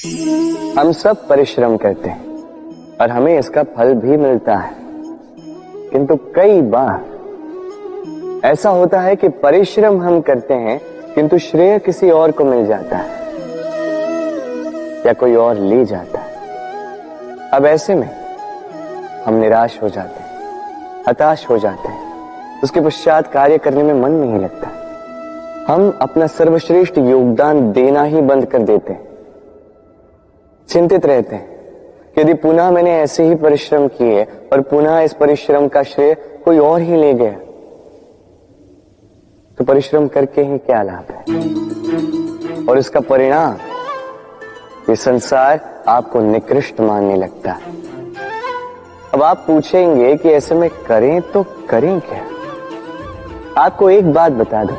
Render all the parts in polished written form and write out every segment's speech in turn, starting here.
हम सब परिश्रम करते हैं और हमें इसका फल भी मिलता है, किंतु कई बार ऐसा होता है कि परिश्रम हम करते हैं किंतु श्रेय किसी और को मिल जाता है या कोई और ले जाता है। अब ऐसे में हम निराश हो जाते हैं, हताश हो जाते हैं, उसके पश्चात कार्य करने में मन नहीं लगता, हम अपना सर्वश्रेष्ठ योगदान देना ही बंद कर देते हैं। चिंतित रहते हैं कि यदि पुनः मैंने ऐसे ही परिश्रम किए और पुनः इस परिश्रम का श्रेय कोई और ही ले गया तो परिश्रम करके ही क्या लाभ है। और इसका परिणाम ये संसार आपको निकृष्ट मानने लगता है। अब आप पूछेंगे कि ऐसे में करें तो करें क्या। आपको एक बात बता दूं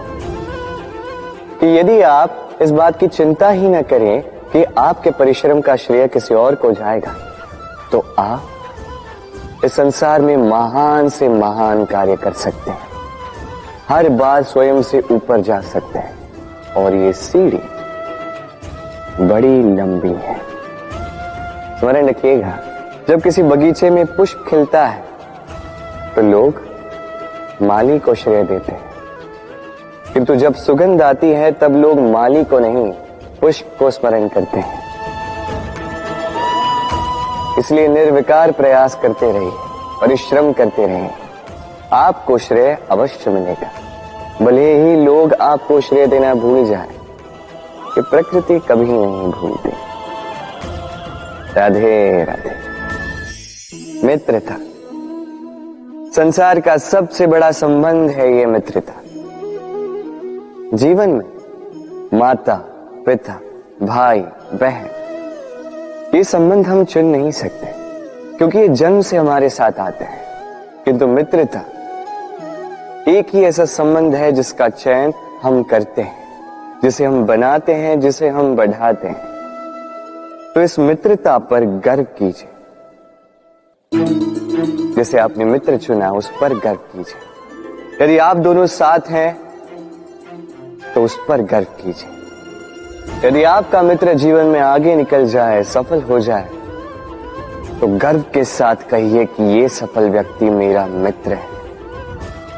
कि यदि आप इस बात की चिंता ही न करें कि आपके परिश्रम का श्रेय किसी और को जाएगा तो आप इस संसार में महान से महान कार्य कर सकते हैं, हर बार स्वयं से ऊपर जा सकते हैं। और ये सीढ़ी बड़ी लंबी है। स्मरण रखिएगा, जब किसी बगीचे में पुष्प खिलता है तो लोग माली को श्रेय देते हैं, किंतु जब सुगंध आती है तब लोग माली को नहीं पुष्प को स्मरण करते हैं। इसलिए निर्विकार प्रयास करते रहिए, परिश्रम करते रहिए, आपको श्रेय अवश्य मिलेगा। भले ही लोग आपको श्रेय देना भूल जाए, कि प्रकृति कभी नहीं भूलती। राधे राधे। मित्रता संसार का सबसे बड़ा संबंध है। ये मित्रता जीवन में माता पिता भाई बहन ये संबंध हम चुन नहीं सकते, क्योंकि ये जन्म से हमारे साथ आते हैं। किंतु मित्रता एक ही ऐसा संबंध है जिसका चयन हम करते हैं, जिसे हम बनाते हैं, जिसे हम बढ़ाते हैं। तो इस मित्रता पर गर्व कीजिए। जैसे आपने मित्र चुना उस पर गर्व कीजिए। यदि आप दोनों साथ हैं तो उस पर गर्व कीजिए। यदि आपका मित्र जीवन में आगे निकल जाए, सफल हो जाए, तो गर्व के साथ कहिए कि ये सफल व्यक्ति मेरा मित्र है।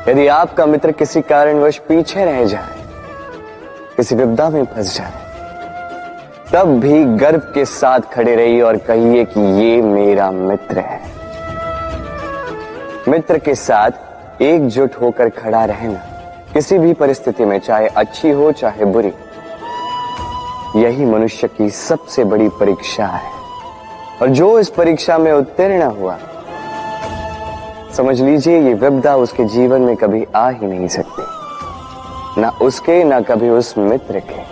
यदि आपका मित्र किसी कारणवश पीछे रह जाए, किसी विपदा में फंस जाए, तब भी गर्व के साथ खड़े रहिए और कहिए कि ये मेरा मित्र है। मित्र के साथ एकजुट होकर खड़ा रहना किसी भी परिस्थिति में, चाहे अच्छी हो चाहे बुरी, यही मनुष्य की सबसे बड़ी परीक्षा है। और जो इस परीक्षा में उत्तीर्ण हुआ, समझ लीजिए ये विपदा उसके जीवन में कभी आ ही नहीं सकती, ना उसके ना कभी उस मित्र के।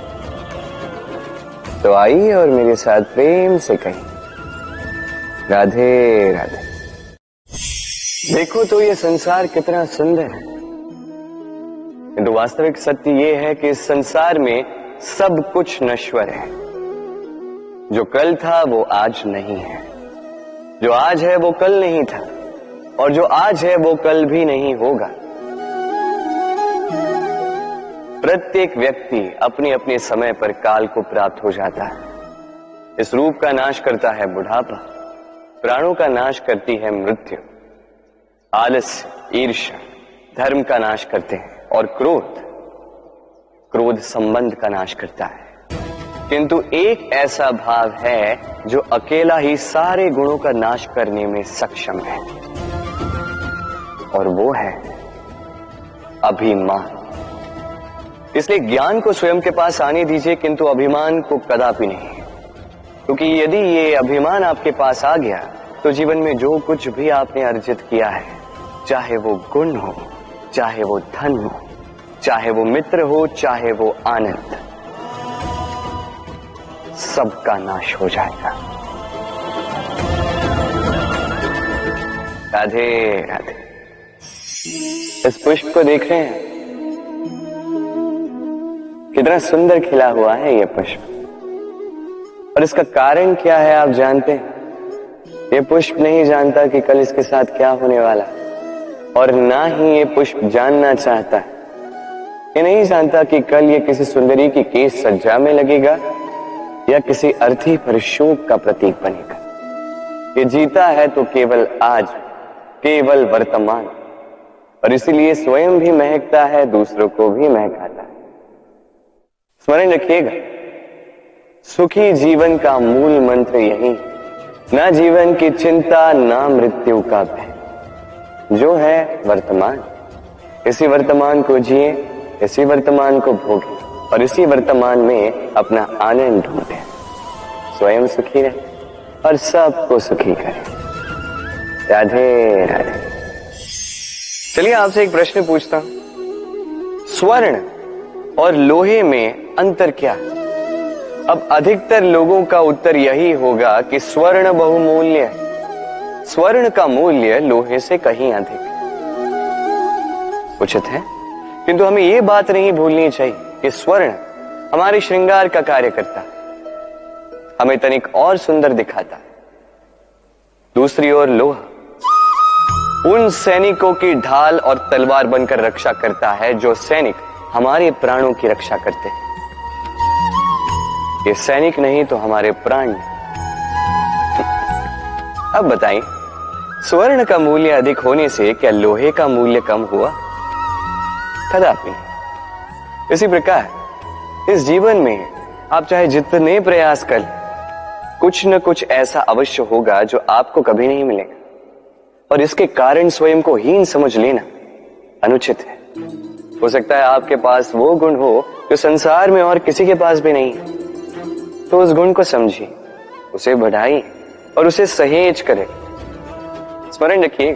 तो आइए और मेरे साथ प्रेम से कहिए, राधे राधे। देखो तो ये संसार कितना सुंदर है, किंतु वास्तविक सत्य ये है कि इस संसार में सब कुछ नश्वर है। जो कल था वो आज नहीं है, जो आज है वो कल नहीं था, और जो आज है वो कल भी नहीं होगा। प्रत्येक व्यक्ति अपने अपने समय पर काल को प्राप्त हो जाता है। इस रूप का नाश करता है बुढ़ापा, प्राणों का नाश करती है मृत्यु, आलस्य, ईर्ष्या धर्म का नाश करते हैं, और क्रोध संबंध का नाश करता है। किंतु एक ऐसा भाव है जो अकेला ही सारे गुणों का नाश करने में सक्षम है, और वो है अभिमान। इसलिए ज्ञान को स्वयं के पास आने दीजिए, किंतु अभिमान को कदापि नहीं, क्योंकि यदि ये अभिमान आपके पास आ गया तो जीवन में जो कुछ भी आपने अर्जित किया है, चाहे वो गुण हो, चाहे वो धन हो, चाहे वो मित्र हो, चाहे वो आनंद, सबका नाश हो जाएगा। राधे राधे। इस पुष्प को देख रहे हैं, कितना सुंदर खिला हुआ है ये पुष्प। और इसका कारण क्या है आप जानते हैं? ये पुष्प नहीं जानता कि कल इसके साथ क्या होने वाला, और ना ही ये पुष्प जानना चाहता है। ये नहीं जानता कि कल ये किसी सुंदरी की केश सज्जा में लगेगा या किसी अर्थी पर शोक का प्रतीक बनेगा। ये जीता है तो केवल आज, केवल वर्तमान, और इसीलिए स्वयं भी महकता है, दूसरों को भी महकाता है। स्मरण रखिएगा, सुखी जीवन का मूल मंत्र यही है, ना जीवन की चिंता, ना मृत्यु का भय। जो है वर्तमान, इसी वर्तमान को जिए, इसी वर्तमान को भोगे और इसी वर्तमान में अपना आनंद ढूंढे। स्वयं सुखी रहे और सबको सुखी करें। राधे राधे। चलिए आपसे एक प्रश्न पूछता हूं, स्वर्ण और लोहे में अंतर क्या है? अब अधिकतर लोगों का उत्तर यही होगा कि स्वर्ण बहुमूल्य है। स्वर्ण का मूल्य लोहे से कहीं अधिक है। उचित है, किंतु हमें यह बात नहीं भूलनी चाहिए कि स्वर्ण हमारे श्रृंगार का कार्य करता है, हमें तनिक और सुंदर दिखाता है। दूसरी ओर लोहा उन सैनिकों की ढाल और तलवार बनकर रक्षा करता है जो सैनिक हमारे प्राणों की रक्षा करते हैं। ये सैनिक नहीं तो हमारे प्राण। अब बताइए, स्वर्ण का मूल्य अधिक होने से क्या लोहे का मूल्य कम हुआ? कदापि। इसी प्रकार इस जीवन में आप चाहे जितने प्रयास कर, कुछ न कुछ ऐसा अवश्य होगा जो आपको कभी नहीं मिलेगा, और इसके कारण स्वयं को हीन समझ लेना अनुचित है। हो सकता है आपके पास वो गुण हो जो संसार में और किसी के पास भी नहीं है, तो उस गुण को समझिए, उसे बढ़ाइए और उसे सहेज करें। स्मरण रखिए,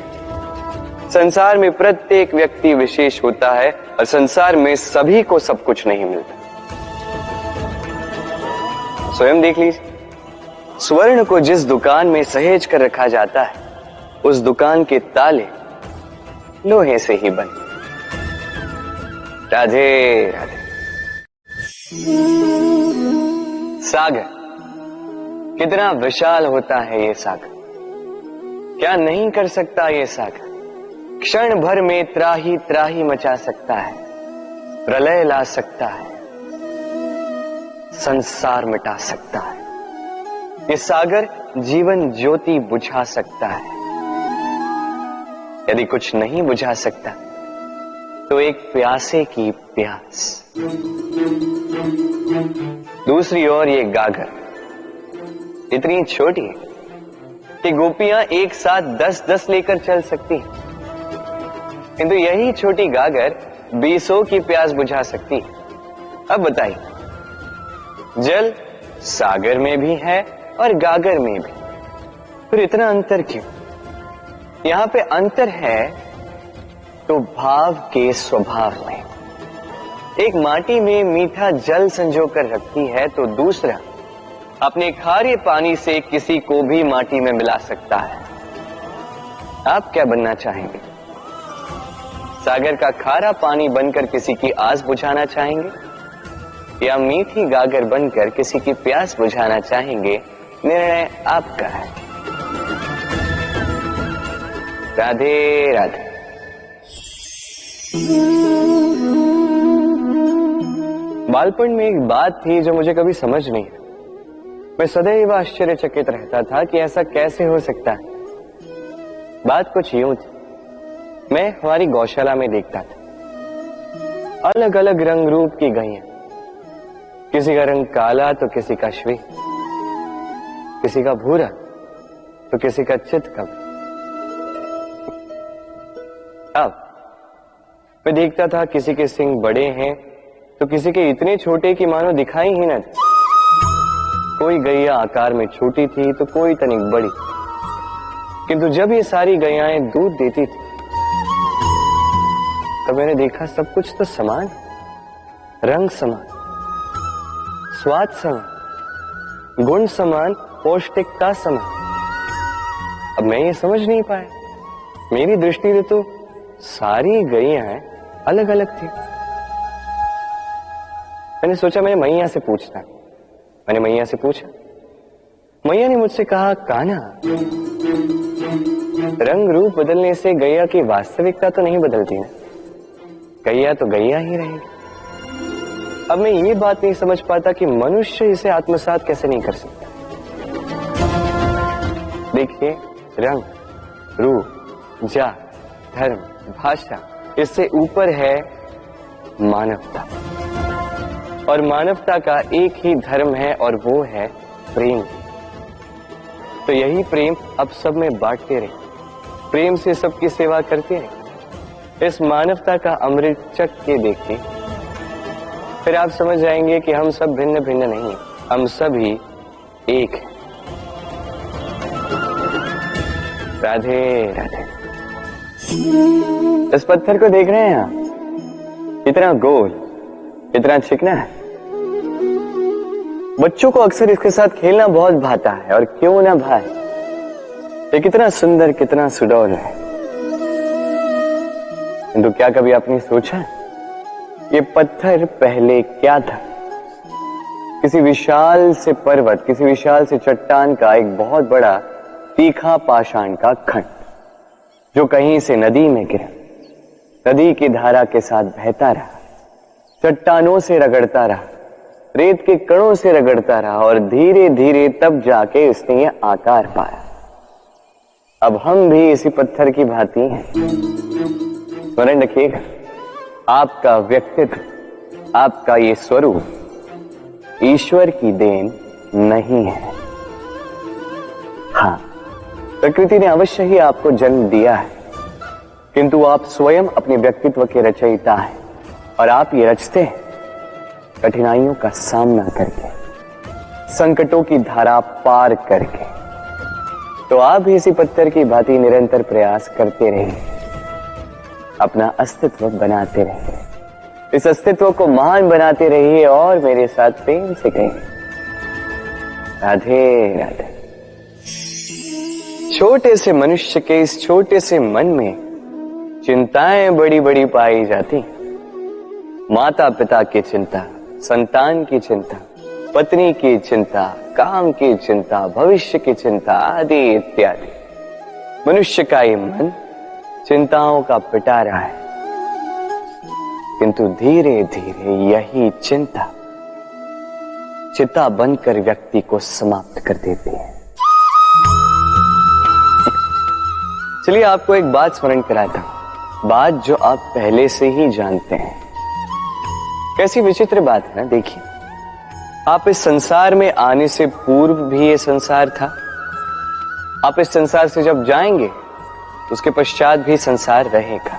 संसार में प्रत्येक व्यक्ति विशेष होता है और संसार में सभी को सब कुछ नहीं मिलता। स्वयं देख लीजिए, स्वर्ण को जिस दुकान में सहेज कर रखा जाता है, उस दुकान के ताले लोहे से ही बने। राधे राधे। सागर कितना विशाल होता है ये सागर, क्या नहीं कर सकता ये सागर। क्षण भर में त्राही त्राही मचा सकता है, प्रलय ला सकता है, संसार मिटा सकता है। ये सागर जीवन ज्योति बुझा सकता है। यदि कुछ नहीं बुझा सकता तो एक प्यासे की प्यास। दूसरी ओर ये गागर इतनी छोटी है कि गोपियां एक साथ 10-10 लेकर चल सकती हैं, किंतु यही छोटी गागर 20 की प्यास बुझा सकती है। अब बताइए, जल सागर में भी है और गागर में भी, फिर इतना अंतर क्यों? यहां पे अंतर है तो भाव के स्वभाव में। एक माटी में मीठा जल संजो कर रखती है तो दूसरा अपने खारे पानी से किसी को भी माटी में मिला सकता है। आप क्या बनना चाहेंगे? सागर का खारा पानी बनकर किसी की आस बुझाना चाहेंगे या मीठी गागर बनकर किसी की प्यास बुझाना चाहेंगे? निर्णय आपका है। राधे राधे। बालपन में एक बात थी जो मुझे कभी समझ नहीं आई। मैं सदैव आश्चर्यचकित रहता था कि ऐसा कैसे हो सकता है। बात कुछ यूं थी, मैं हमारी गौशाला में देखता था अलग अलग रंग रूप की गैया, किसी का रंग काला तो किसी का श्वेत, किसी का भूरा तो किसी का चितकब। अब मैं देखता था किसी के सिंग बड़े हैं तो किसी के इतने छोटे कि मानो दिखाई ही न दे। कोई गैया आकार में छोटी थी तो कोई तनिक बड़ी, किंतु जब ये सारी गैयाएं दूध देती थी तो मैंने देखा सब कुछ तो समान, रंग समान, स्वाद समान, गुण समान, पौष्टिकता समान। अब मैं ये समझ नहीं पाया, मेरी दृष्टि से तो सारी गैयाएं अलग अलग थी। मैंने सोचा मैंने मैया से पूछता। मैंने मैया से पूछा, मैया ने मुझसे कहा, कान्हा, रंग रूप बदलने से गैया की वास्तविकता तो नहीं बदलती ना, गैया तो गैया ही रहेगी। अब मैं ये बात नहीं समझ पाता कि मनुष्य इसे आत्मसात कैसे नहीं कर सकता। देखिए, रंग, रूप, जात, धर्म, भाषा, इससे ऊपर है मानवता। और मानवता का एक ही धर्म है और वो है प्रेम। तो यही प्रेम अब सब में बांटते रहे, प्रेम से सबकी सेवा करते रहे। इस मानवता का अमृत चख के देखिए, फिर आप समझ जाएंगे कि हम सब भिन्न भिन्न नहीं, हम सभी एक हैं। राधे राधे। इस पत्थर को देख रहे हैं आप, इतना गोल, इतना चिकना है। बच्चों को अक्सर इसके साथ खेलना बहुत भाता है, और क्यों ना भाए, ये कितना सुंदर, कितना सुडौल है। किंतु क्या कभी आपने सोचा ये पत्थर पहले क्या था? किसी विशाल से पर्वत, किसी विशाल से चट्टान का एक बहुत बड़ा तीखा पाषाण का खंड, जो कहीं से नदी में गिरा, नदी की धारा के साथ बहता रहा, चट्टानों से रगड़ता रहा, रेत के कणों से रगड़ता रहा, और धीरे धीरे तब जाके इसने ये आकार पाया। अब हम भी इसी पत्थर की भांति हैं। स्मरण रखिएगा, आपका व्यक्तित्व, आपका ये स्वरूप ईश्वर की देन नहीं है। हाँ, प्रकृति ने अवश्य ही आपको जन्म दिया है, किंतु आप स्वयं अपने व्यक्तित्व के रचयिता हैं, और आप ये रचते हैं कठिनाइयों का सामना करके, संकटों की धारा पार करके। तो आप भी इसी पत्थर की भांति निरंतर प्रयास करते रहिए, अपना अस्तित्व बनाते रहिए, इस अस्तित्व को महान बनाते रहिए, और मेरे साथ प्रेम से कहिए राधे राधे। छोटे से मनुष्य के इस छोटे से मन में चिंताएं बड़ी बड़ी पाई जाती। माता पिता की चिंता, संतान की चिंता, पत्नी की चिंता, काम की चिंता, भविष्य की चिंता आदि इत्यादि। मनुष्य का ये मन चिंताओं का पिटारा है, किंतु धीरे धीरे यही चिंता चिता बनकर व्यक्ति को समाप्त कर देती है। चलिए आपको एक बात स्मरण कराता हूं, बात जो आप पहले से ही जानते हैं। कैसी विचित्र बात है ना। देखिए, आप इस संसार में आने से पूर्व भी ये संसार था, आप इस संसार से जब जाएंगे उसके पश्चात भी संसार रहेगा।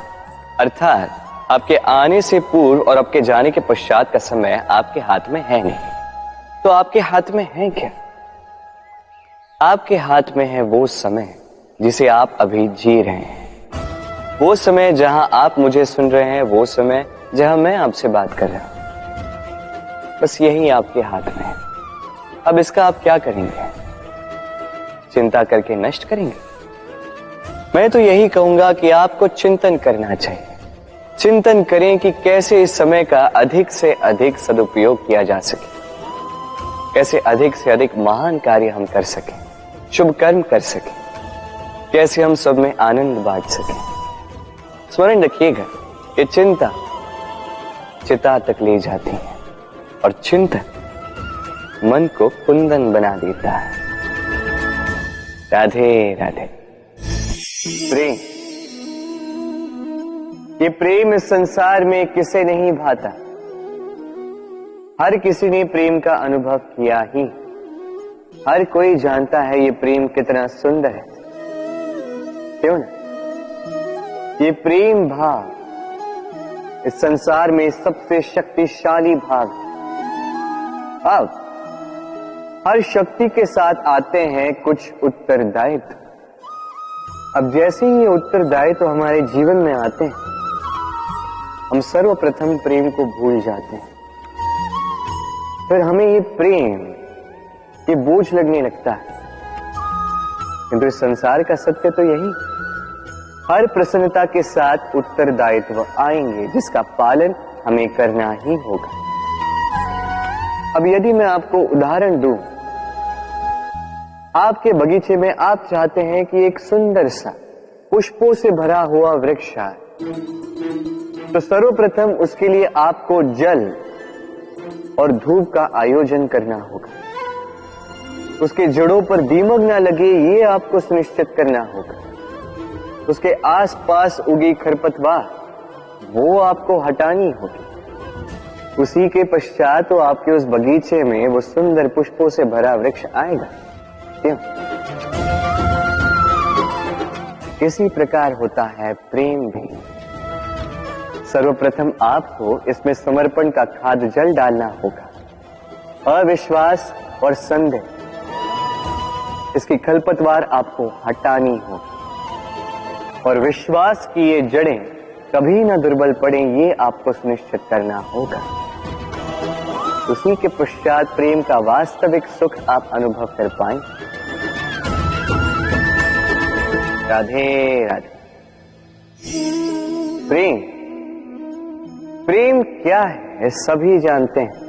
अर्थात आपके आने से पूर्व और आपके जाने के पश्चात का समय आपके हाथ में है नहीं। तो आपके हाथ में है क्या? आपके हाथ में है वो समय जिसे आप अभी जी रहे हैं, वो समय जहां आप मुझे सुन रहे हैं, वो समय जहां मैं आपसे बात कर रहा हूं। बस यही आपके हाथ में है। अब इसका आप क्या करेंगे? चिंता करके नष्ट करेंगे? मैं तो यही कहूंगा कि आपको चिंतन करना चाहिए। चिंतन करें कि कैसे इस समय का अधिक से अधिक सदुपयोग किया जा सके, कैसे अधिक से अधिक महान कार्य हम कर सकें, शुभ कर्म कर सकें, कैसे हम सब में आनंद बांट सकें। स्मरण रखिएगा, ये चिंता चिता तक ले जाती है, और चिंतन मन को कुंदन बना देता है। राधे राधे। प्रेम, ये प्रेम इस संसार में किसे नहीं भाता। हर किसी ने प्रेम का अनुभव किया ही। हर कोई जानता है ये प्रेम कितना सुंदर है, क्यों ना? ये प्रेम भाव इस संसार में सबसे शक्तिशाली भाव। अब हर शक्ति के साथ आते हैं कुछ उत्तरदायित्व। अब जैसे ही ये उत्तरदायित्व हमारे जीवन में आते हैं, हम सर्वप्रथम प्रेम को भूल जाते हैं। फिर हमें ये प्रेम, ये बोझ लगने लगता है। किंतु इस संसार का सत्य तो यही, हर प्रसन्नता के साथ उत्तरदायित्व आएंगे जिसका पालन हमें करना ही होगा। अब यदि मैं आपको उदाहरण दूं, आपके बगीचे में आप चाहते हैं कि एक सुंदर सा पुष्पों से भरा हुआ वृक्ष आए, तो सर्वप्रथम उसके लिए आपको जल और धूप का आयोजन करना होगा। उसके जड़ों पर दीमक ना लगे ये आपको सुनिश्चित करना होगा। उसके आसपास उगी खरपतवार वो आपको हटानी होगी। उसी के पश्चात तो आपके उस बगीचे में वो सुंदर पुष्पों से भरा वृक्ष आएगा। क्यों? इसी प्रकार होता है प्रेम भी। सर्वप्रथम आपको इसमें समर्पण का खाद जल डालना होगा। अविश्वास और संदेह, इसकी खरपतवार आपको हटानी होगी और विश्वास की ये जड़ें कभी न दुर्बल पड़े ये आपको सुनिश्चित करना होगा। उसी के पश्चात प्रेम का वास्तविक सुख आप अनुभव कर पाएंगे। राधे राधे। प्रेम, प्रेम क्या है सभी जानते हैं।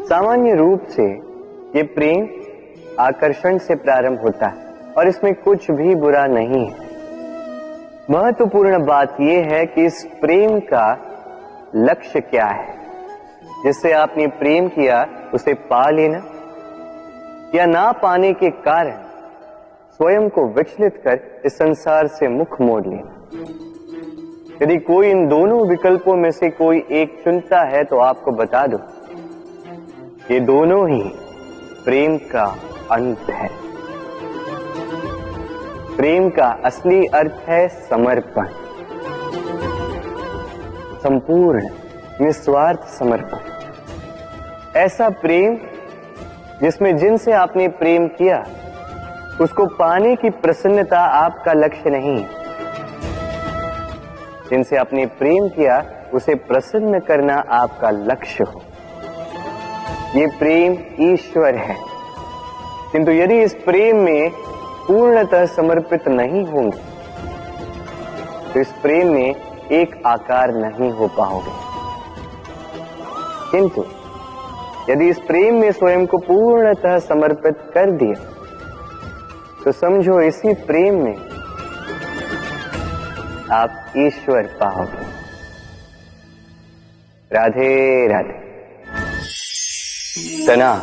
सामान्य रूप से ये प्रेम आकर्षण से प्रारंभ होता है और इसमें कुछ भी बुरा नहीं है। महत्वपूर्ण बात यह है कि इस प्रेम का लक्ष्य क्या है। जिससे आपने प्रेम किया उसे पा लेना या ना पाने के कारण स्वयं को विचलित कर इस संसार से मुख मोड़ लेना। यदि कोई इन दोनों विकल्पों में से कोई एक चुनता है तो आपको बता दो, ये दोनों ही प्रेम का अंत है। प्रेम का असली अर्थ है समर्पण, संपूर्ण निस्वार्थ समर्पण। ऐसा प्रेम जिसमें जिनसे आपने प्रेम किया उसको पाने की प्रसन्नता आपका लक्ष्य नहीं है। जिनसे आपने प्रेम किया उसे प्रसन्न करना आपका लक्ष्य हो। ये प्रेम ईश्वर है। किंतु यदि इस प्रेम में पूर्णतः समर्पित नहीं होंगे तो इस प्रेम में एक आकार नहीं हो पाओगे। किंतु यदि इस प्रेम में स्वयं को पूर्णतः समर्पित कर दिया तो समझो इसी प्रेम में आप ईश्वर पाओगे। राधे राधे। तनाव,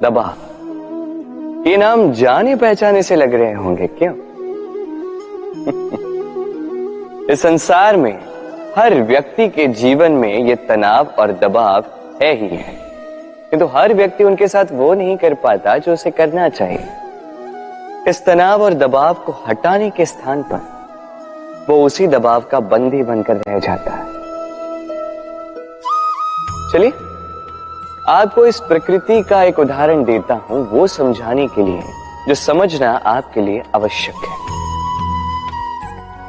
दबाव, ये नाम जाने पहचाने से लग रहे होंगे, क्यों? इस संसार में हर व्यक्ति के जीवन में ये तनाव और दबाव है ही है, किंतु हर व्यक्ति उनके साथ वो नहीं कर पाता जो उसे करना चाहिए। इस तनाव और दबाव को हटाने के स्थान पर वो उसी दबाव का बंदी बनकर रह जाता है। चलिए आपको इस प्रकृति का एक उदाहरण देता हूं, वो समझाने के लिए जो समझना आपके लिए आवश्यक है।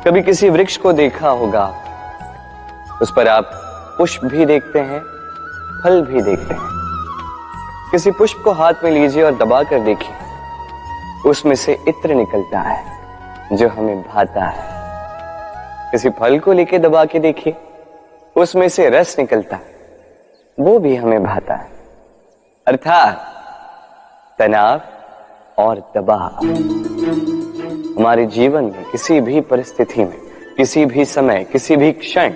कभी किसी वृक्ष को देखा होगा, उस पर आप पुष्प भी देखते हैं, फल भी देखते हैं। किसी पुष्प को हाथ में लीजिए और दबाकर देखिए, उसमें से इत्र निकलता है जो हमें भाता है। किसी फल को लेके दबा के देखिए, उसमें से रस निकलता है, वो भी हमें भाता है। अर्थात तनाव और दबाव हमारे जीवन में किसी भी परिस्थिति में, किसी भी समय, किसी भी क्षण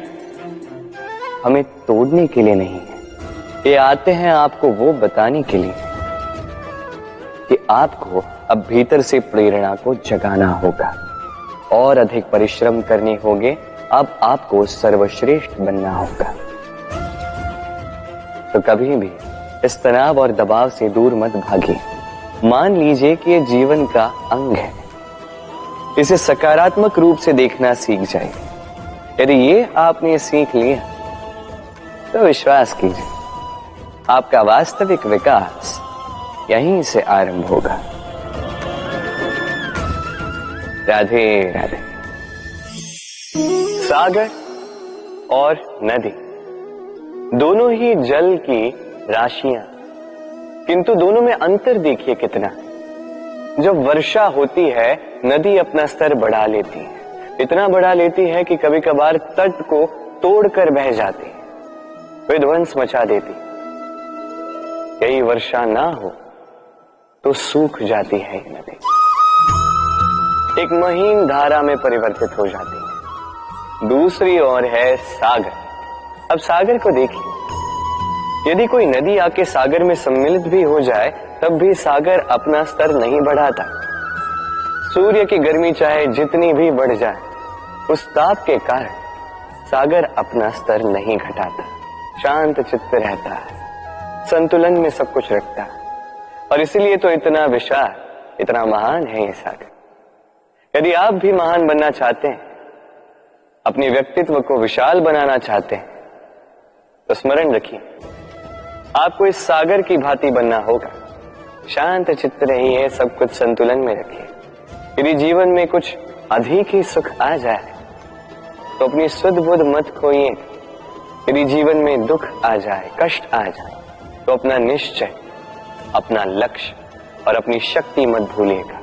हमें तोड़ने के लिए नहीं है। ये आते हैं आपको वो बताने के लिए कि आपको अब भीतर से प्रेरणा को जगाना होगा और अधिक परिश्रम करने होंगे। अब आपको सर्वश्रेष्ठ बनना होगा। तो कभी भी इस तनाव और दबाव से दूर मत भागिए। मान लीजिए कि ये जीवन का अंग है, इसे सकारात्मक रूप से देखना सीख जाइए। यदि ये आपने सीख लिया तो विश्वास कीजिए आपका वास्तविक विकास यहीं से आरंभ होगा। राधे राधे। सागर और नदी दोनों ही जल की राशियां, किंतु दोनों में अंतर देखिए कितना। जब वर्षा होती है नदी अपना स्तर बढ़ा लेती है, इतना बढ़ा लेती है कि कभी कभार तट को तोड़कर बह जाती है, विध्वंस मचा देती। यही वर्षा ना हो तो सूख जाती है ये नदी, एक महीन धारा में परिवर्तित हो जाती है। दूसरी ओर है सागर, अब सागर को देखिए, यदि कोई नदी आके सागर में सम्मिलित भी हो जाए तब भी सागर अपना स्तर नहीं बढ़ाता। सूर्य की गर्मी चाहे जितनी भी बढ़ जाए, उस ताप के कारण सागर अपना स्तर नहीं घटाता, शांत चित्त रहता है, संतुलन में सब कुछ रखता है। और इसलिए तो इतना विशाल, इतना महान है ये सागर। यदि आप भी महान बनना चाहते हैं, अपने व्यक्तित्व को विशाल बनाना चाहते हैं, तो स्मरण रखिए, आपको इस सागर की भांति बनना होगा। शांत चित्त रहिए, सब कुछ संतुलन में रखिए। यदि जीवन में कुछ अधिक ही सुख आ जाए तो अपनी सुध बुध मत खोइए। यदि जीवन में दुख आ जाए, कष्ट आ जाए, तो अपना निश्चय, अपना लक्ष्य और अपनी शक्ति मत भूलिएगा,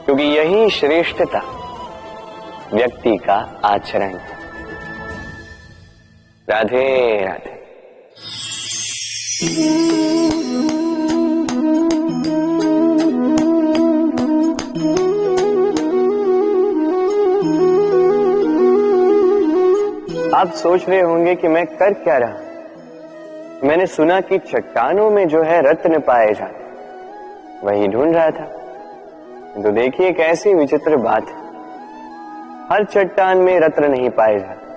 क्योंकि यही श्रेष्ठता व्यक्ति का आचरण है। राधे राधे। आप सोच रहे होंगे कि मैं कर क्या रहा। मैंने सुना कि चट्टानों में जो है रत्न पाए जाते, वही ढूंढ रहा था। तो देखिए कैसी विचित्र बात है, हर चट्टान में रत्न नहीं पाए जाते,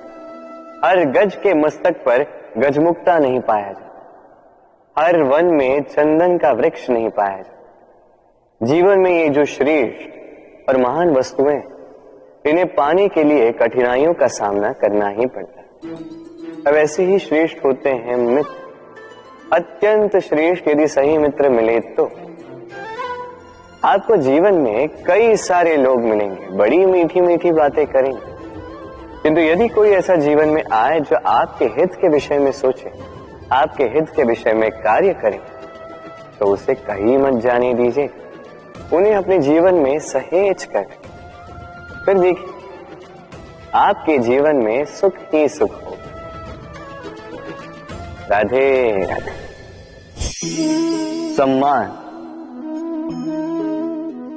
हर गज के मस्तक पर गजमुक्ता नहीं पाया जाता, हर वन में चंदन का वृक्ष नहीं पाया जाता। जीवन में ये जो श्रेष्ठ और महान वस्तुएं, इन्हें पाने के लिए कठिनाइयों का सामना करना ही पड़ता है। अब ऐसे ही श्रेष्ठ होते हैं मित्र, अत्यंत श्रेष्ठ यदि सही मित्र मिले तो। आपको जीवन में कई सारे लोग मिलेंगे, बड़ी मीठी मीठी बातें करेंगे, किंतु यदि कोई ऐसा जीवन में आए जो आपके हित के विषय में सोचे, आपके हित के विषय में कार्य करे, तो उसे कहीं मत जाने दीजिए, उन्हें अपने जीवन में सहेज कर। फिर देखिए, आपके जीवन में सुख ही सुख हो। राधे राधे। सम्मान,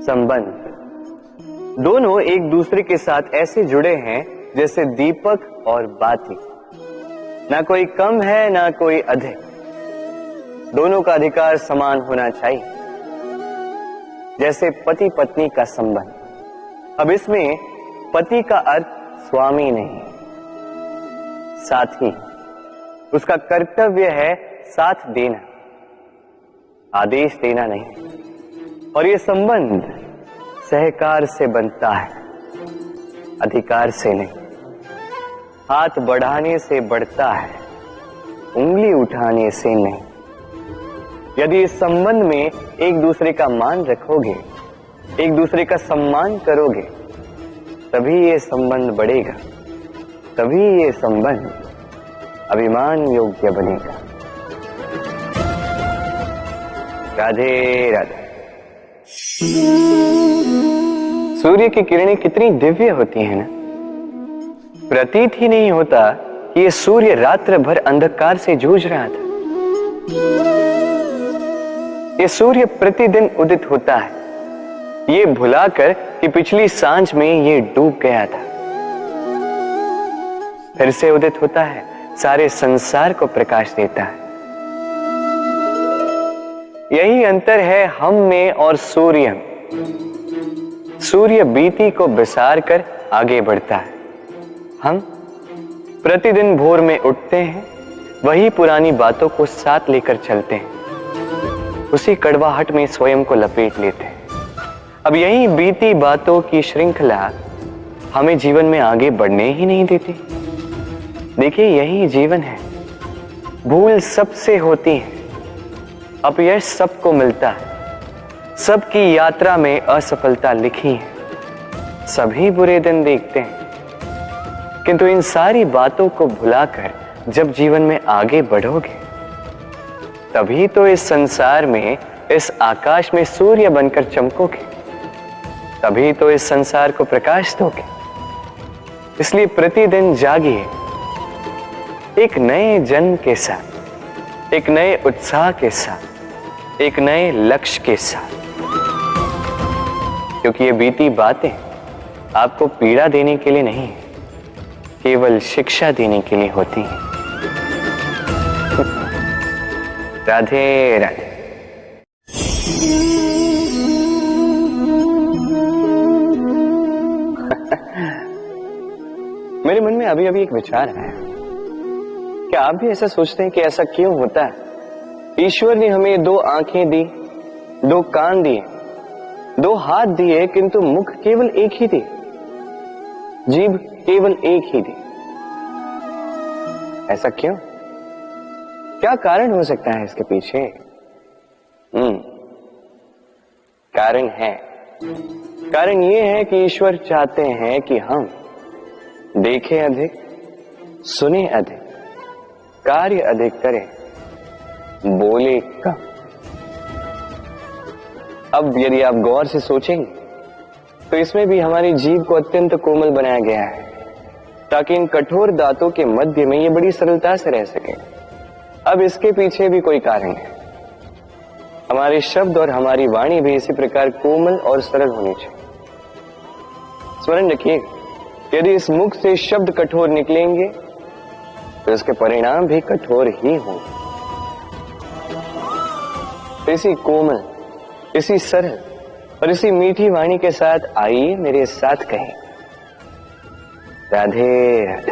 संबंध दोनों एक दूसरे के साथ ऐसे जुड़े हैं जैसे दीपक और बाती। ना कोई कम है ना कोई अधिक, दोनों का अधिकार समान होना चाहिए, जैसे पति पत्नी का संबंध। अब इसमें पति का अर्थ स्वामी नहीं, साथी। उसका कर्तव्य है साथ देना, आदेश देना नहीं। और ये संबंध सहकार से बनता है, अधिकार से नहीं। हाथ बढ़ाने से बढ़ता है, उंगली उठाने से नहीं। यदि इस संबंध में एक दूसरे का मान रखोगे, एक दूसरे का सम्मान करोगे, तभी ये संबंध बढ़ेगा, तभी ये संबंध अभिमान योग्य बनेगा। राधे राधे। सूर्य की किरणें कितनी दिव्य होती हैं ना, प्रतीत ही नहीं होता कि ये सूर्य रात्र भर अंधकार से जूझ रहा था। ये सूर्य प्रतिदिन उदित होता है, ये भुलाकर कि पिछली सांझ में ये डूब गया था, फिर से उदित होता है, सारे संसार को प्रकाश देता है। यही अंतर है हम में और सूर्य में। सूर्य बीती को बिसार कर आगे बढ़ता है, हम प्रतिदिन भोर में उठते हैं, वही पुरानी बातों को साथ लेकर चलते हैं, उसी कड़वाहट में स्वयं को लपेट लेते हैं। अब यही बीती बातों की श्रृंखला हमें जीवन में आगे बढ़ने ही नहीं देती। देखिए यही जीवन है, भूल सबसे होती है, अपयश सबको मिलता है, सबकी यात्रा में असफलता लिखी है, सभी बुरे दिन देखते हैं। किंतु इन सारी बातों को भुलाकर जब जीवन में आगे बढ़ोगे, तभी तो इस संसार में, इस आकाश में सूर्य बनकर चमकोगे, तभी तो इस संसार को प्रकाश दोगे। इसलिए प्रतिदिन जागिए, एक नए जन्म के साथ, एक नए उत्साह के साथ, एक नए लक्ष्य के साथ, क्योंकि ये बीती बातें आपको पीड़ा देने के लिए नहीं, केवल शिक्षा देने के लिए होती हैं। राधे राधे। मेरे मन में अभी अभी एक विचार आया। क्या आप भी ऐसा सोचते हैं कि ऐसा क्यों होता है? ईश्वर ने हमें 2 आंखें दी, 2 कान दिए, 2 हाथ दिए, किंतु मुख केवल एक ही दी, जीभ केवल एक ही दी। ऐसा क्यों? क्या कारण हो सकता है इसके पीछे? कारण ये है कि ईश्वर चाहते हैं कि हम देखें अधिक, सुने अधिक, कार्य अधिक करें, बोले कम। अब यदि आप गौर से सोचेंगे तो इसमें भी हमारी जीभ को अत्यंत कोमल बनाया गया है ताकि इन कठोर दांतों के मध्य में ये बड़ी सरलता से रह सके। अब इसके पीछे भी कोई कारण है। हमारे शब्द और हमारी वाणी भी इसी प्रकार कोमल और सरल होनी चाहिए। स्मरण रखिए, यदि इस मुख से शब्द कठोर निकलेंगे तो इसके परिणाम भी कठोर ही होंगे। इसी कोमल, इसी सरल और इसी मीठी वाणी के साथ आइए मेरे साथ कहें राधे राधे।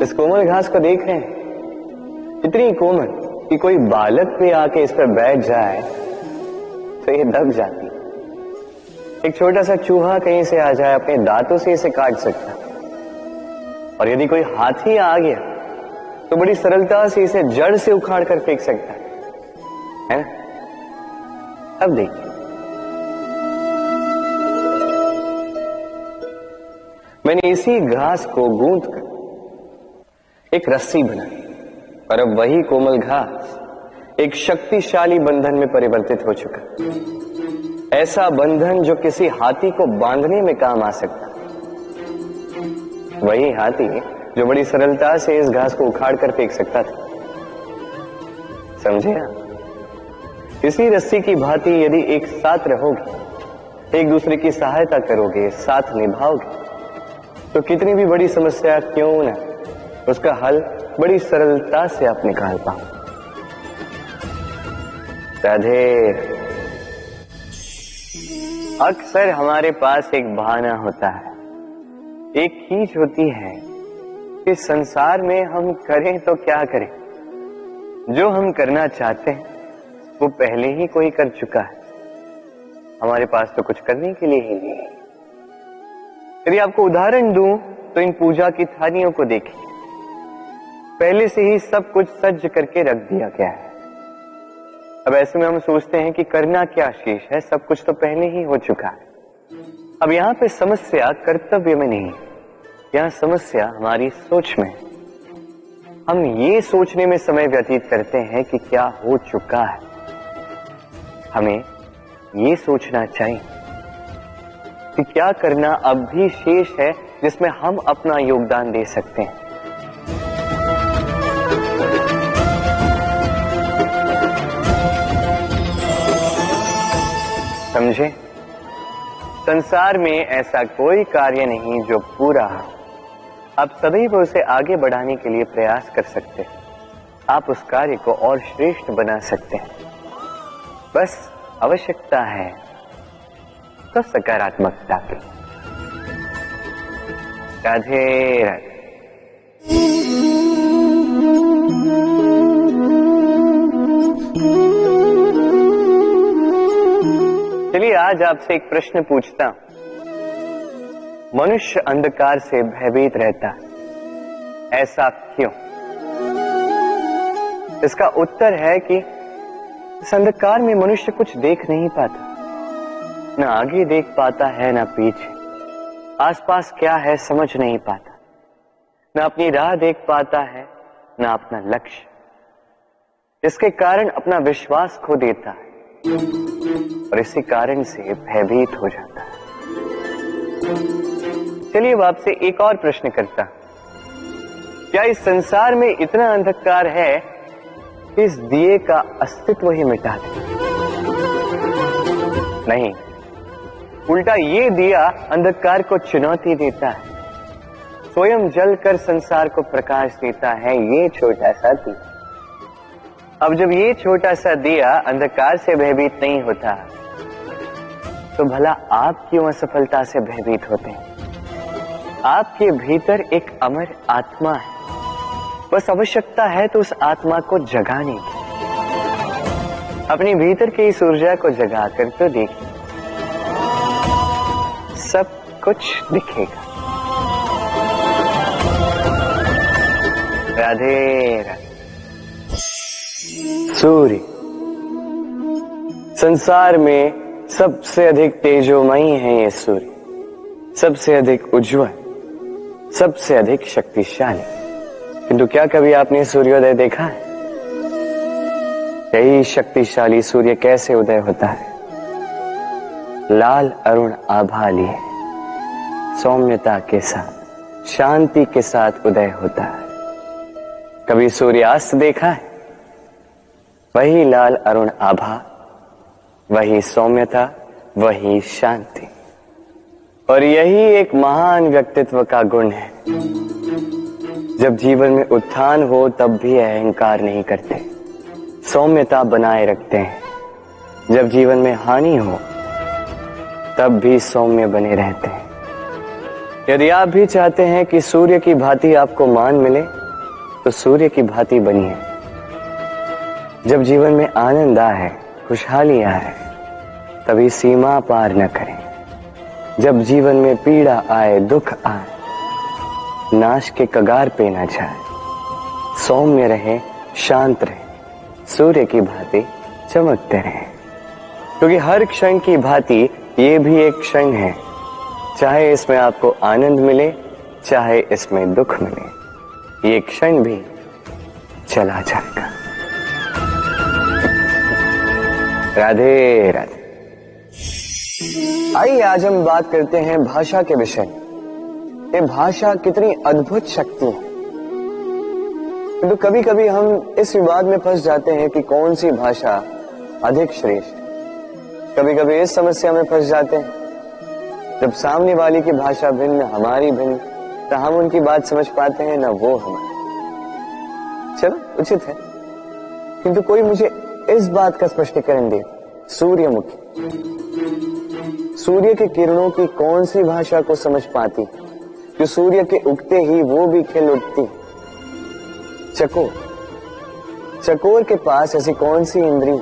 इस कोमल घास को देख रहे हैं, इतनी कोमल कि कोई बालक भी आके इस पर बैठ जाए तो ये दब जाती। एक छोटा सा चूहा कहीं से आ जाए, अपने दांतों से इसे काट सकता, और यदि कोई हाथी आ गया तो बड़ी सरलता से इसे जड़ से उखाड़ कर फेंक सकता है ना? अब देखिए, मैंने इसी घास को गूंथ कर एक रस्सी बनाई, और अब वही कोमल घास एक शक्तिशाली बंधन में परिवर्तित हो चुका। ऐसा बंधन जो किसी हाथी को बांधने में काम आ सकता। वही हाथी जो बड़ी सरलता से इस घास को उखाड़ कर फेंक सकता था। समझे आप? इसी रस्सी की भांति यदि एक साथ रहोगे, एक दूसरे की सहायता करोगे, साथ निभाओगे, तो कितनी भी बड़ी समस्या क्यों न, उसका हल बड़ी सरलता से आप निकाल पाओ। राधे। अक्सर हमारे पास एक बहाना होता है, एक खींच होती है कि संसार में हम करें तो क्या करें, जो हम करना चाहते हैं वो पहले ही कोई कर चुका है, हमारे पास तो कुछ करने के लिए ही नहीं है। यदि आपको उदाहरण दूं तो इन पूजा की थालियों को देखिए, पहले से ही सब कुछ सज्ज करके रख दिया गया है। अब ऐसे में हम सोचते हैं कि करना क्या शेष है, सब कुछ तो पहले ही हो चुका है। अब यहां पे समस्या कर्तव्य में नहीं, यहां समस्या हमारी सोच में। हम ये सोचने में समय व्यतीत करते हैं कि क्या हो चुका है। हमें ये सोचना चाहिए कि क्या करना अब भी शेष है जिसमें हम अपना योगदान दे सकते हैं। समझे? संसार में ऐसा कोई कार्य नहीं जो पूरा हो। आप सदैव उसे आगे बढ़ाने के लिए प्रयास कर सकते हैं। आप उस कार्य को और श्रेष्ठ बना सकते हैं। बस आवश्यकता है तो सकारात्मकता की। राधे राधे। चलिए आज आपसे एक प्रश्न पूछता हूं। मनुष्य अंधकार से भयभीत रहता है, ऐसा क्यों? इसका उत्तर है कि इस अंधकार में मनुष्य कुछ देख नहीं पाता, न आगे देख पाता है न पीछे, आसपास क्या है समझ नहीं पाता, न अपनी राह देख पाता है न अपना लक्ष्य। इसके कारण अपना विश्वास खो देता है और इसी कारण से भयभीत हो जाता है। चलिए अब आपसे एक और प्रश्न करता हूं। क्या इस संसार में इतना अंधकार है कि इस दिए का अस्तित्व ही मिटा दे? नहीं, उल्टा ये दिया अंधकार को चुनौती देता है स्वयं जलकर संसार को प्रकाश देता है ये छोटा सा दिया। अब जब ये छोटा सा दिया अंधकार से भयभीत नहीं होता, तो भला आप क्यों असफलता से भयभीत होते हैं? आपके भीतर एक अमर आत्मा है, बस आवश्यकता है तो उस आत्मा को जगाने की। अपने भीतर की इस ऊर्जा को जगाकर तो देखिए, सब कुछ दिखेगा। राधे राधे। सूर्य संसार में सबसे अधिक तेजोमयी है। ये सूर्य सबसे अधिक उज्जवल, सबसे अधिक शक्तिशाली। किंतु क्या कभी आपने सूर्योदय देखा है? यही शक्तिशाली सूर्य कैसे उदय होता है? लाल अरुण आभा लिए सौम्यता के साथ, शांति के साथ उदय होता है। कभी सूर्यास्त देखा है? वही लाल अरुण आभा, वही सौम्यता, वही शांति। और यही एक महान व्यक्तित्व का गुण है। जब जीवन में उत्थान हो तब भी अहंकार नहीं करते, सौम्यता बनाए रखते हैं। जब जीवन में हानि हो तब भी सौम्य बने रहते हैं। यदि आप भी चाहते हैं कि सूर्य की भांति आपको मान मिले, तो सूर्य की भांति बनिए। जब जीवन में आनंद आए, खुशहाली आए, तभी सीमा पार न करें। जब जीवन में पीड़ा आए, दुख आए, नाश के कगार पे न जाए। सौम्य रहे, शांत रहे, सूर्य की भांति चमकते रहे। क्योंकि हर क्षण की भांति ये भी एक क्षण है, चाहे इसमें आपको आनंद मिले, चाहे इसमें दुख मिले, ये क्षण भी चला जाएगा। राधे राधे। आइए आज हम बात करते हैं भाषा के विषय। ये भाषा कितनी अद्भुत शक्ति है। तो कभी कभी हम इस विवाद में फंस जाते हैं कि कौन सी भाषा अधिक श्रेष्ठ। कभी कभी इस समस्या में फंस जाते हैं, जब सामने वाले की भाषा भिन्न, हमारी भिन्न, तो हम उनकी बात समझ पाते हैं ना वो हमारी। चलो उचित है, किंतु कोई मुझे इस बात का स्पष्टीकरण दे। सूर्यमुखी, सूर्य के किरणों की कौन सी भाषा को समझ पाती, जो सूर्य के उगते ही वो भी खिल उठती? चकोर, चकोर के पास ऐसी कौन सी इंद्री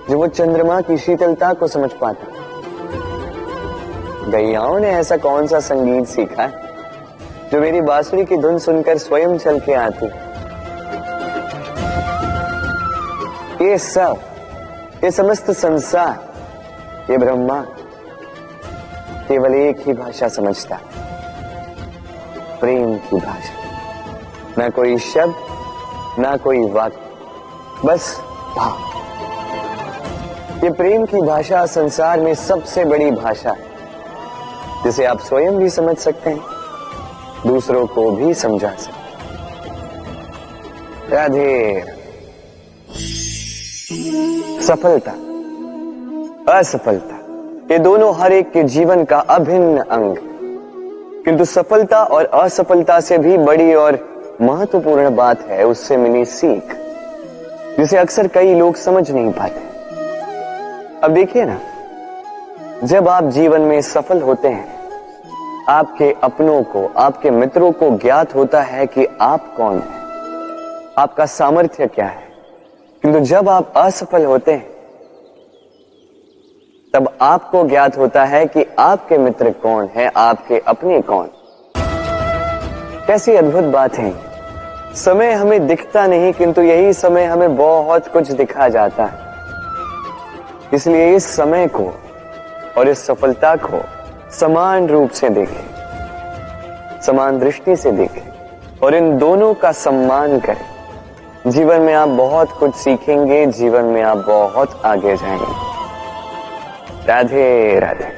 जो वो चंद्रमा की शीतलता को समझ पाता? गैयाओं ने ऐसा कौन सा संगीत सीखा है जो मेरी बांसुरी की धुन सुनकर स्वयं चल के आती? ये सब, ये समस्त संसार, ये ब्रह्मा केवल एक ही भाषा समझता, प्रेम की भाषा। ना कोई शब्द, ना कोई वाक्य, बस भाव। ये प्रेम की भाषा संसार में सबसे बड़ी भाषा है, जिसे आप स्वयं भी समझ सकते हैं, दूसरों को भी समझा सकते हैं। राधे। सफलता, असफलता, ये दोनों हर एक के जीवन का अभिन्न अंग। किंतु सफलता और असफलता से भी बड़ी और महत्वपूर्ण बात है उससे मिली सीख, जिसे अक्सर कई लोग समझ नहीं पाते। अब देखिए ना, जब आप जीवन में सफल होते हैं, आपके अपनों को, आपके मित्रों को ज्ञात होता है कि आप कौन हैं, आपका सामर्थ्य क्या है। किंतु जब आप असफल होते हैं, तब आपको ज्ञात होता है कि आपके मित्र कौन है, आपके अपने कौन। कैसी अद्भुत बात है। समय हमें दिखता नहीं, किंतु यही समय हमें बहुत कुछ दिखा जाता है। इसलिए इस समय को और इस सफलता को समान रूप से देखें, समान दृष्टि से देखें और इन दोनों का सम्मान करें। जीवन में आप बहुत कुछ सीखेंगे, जीवन में आप बहुत आगे जाएंगे। राधे राधे।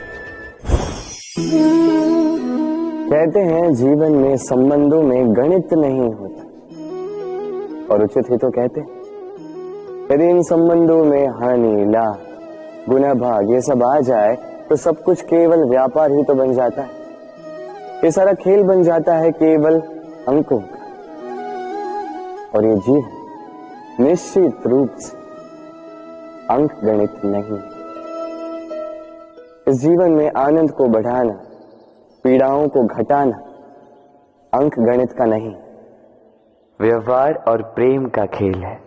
कहते हैं जीवन में संबंधों में गणित नहीं होता, और उचित ही तो कहते हैं। यदि इन संबंधों में हानि, लाभ, गुना, भाग ये सब आ जाए तो सब कुछ केवल व्यापार ही तो बन जाता है। ये सारा खेल बन जाता है केवल अंकों का, और ये जीवन निश्चित रूप से अंक गणित नहीं। इस जीवन में आनंद को बढ़ाना, पीड़ाओं को घटाना अंक गणित का नहीं, व्यवहार और प्रेम का खेल है।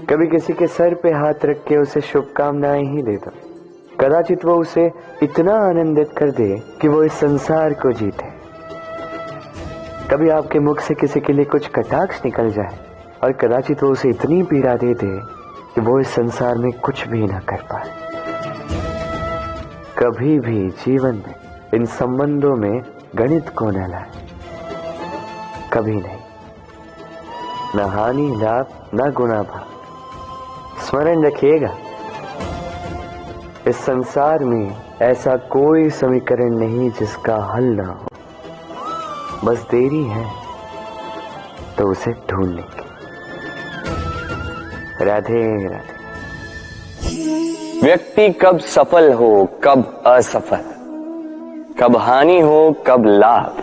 कभी किसी के सर पे हाथ रख के उसे शुभकामनाएं ही दे दो, कदाचित वो उसे इतना आनंदित कर दे कि वो इस संसार को जीते। कभी आपके मुख से किसी के लिए कुछ कटाक्ष निकल जाए और कदाचित वो उसे इतनी पीड़ा दे दे कि वो इस संसार में कुछ भी ना कर पाए। कभी भी जीवन में इन संबंधों में गणित को न लाए, कभी नहीं। न हानि लाभ न गुणा भाग। स्मरण रखिएगा, इस संसार में ऐसा कोई समीकरण नहीं जिसका हल ना हो, बस देरी है तो उसे ढूंढने की। राधे राधे। व्यक्ति कब सफल हो कब असफल, कब हानि हो कब लाभ,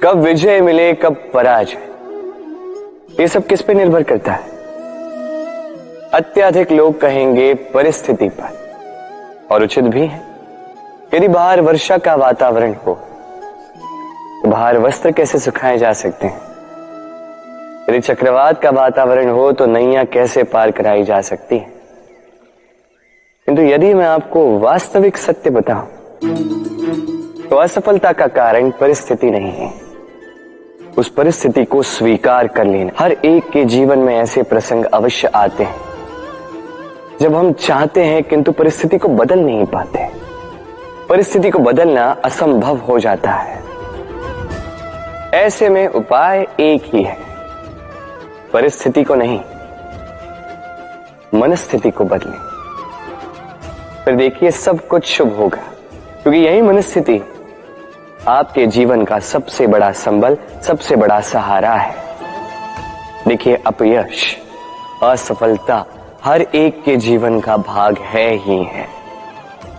कब विजय मिले कब पराजय, ये सब किस पे निर्भर करता है? अत्यधिक लोग कहेंगे परिस्थिति पर, और उचित भी है। यदि बाहर वर्षा का वातावरण हो तो बाहर वस्त्र कैसे सुखाए जा सकते हैं? यदि चक्रवात का वातावरण हो तो नैया कैसे पार कराई जा सकती है? किंतु यदि मैं आपको वास्तविक सत्य बताऊं तो असफलता का कारण परिस्थिति नहीं है, उस परिस्थिति को स्वीकार कर लेना। हर एक के जीवन में ऐसे प्रसंग अवश्य आते हैं जब हम चाहते हैं किंतु परिस्थिति को बदल नहीं पाते। परिस्थिति को बदलना असंभव हो जाता है। ऐसे में उपाय एक ही है, परिस्थिति को नहीं, मनस्थिति को बदलें। फिर देखिए सब कुछ शुभ होगा, क्योंकि यही मनस्थिति आपके जीवन का सबसे बड़ा संबल, सबसे बड़ा सहारा है। देखिए अपयश, असफलता हर एक के जीवन का भाग है ही है,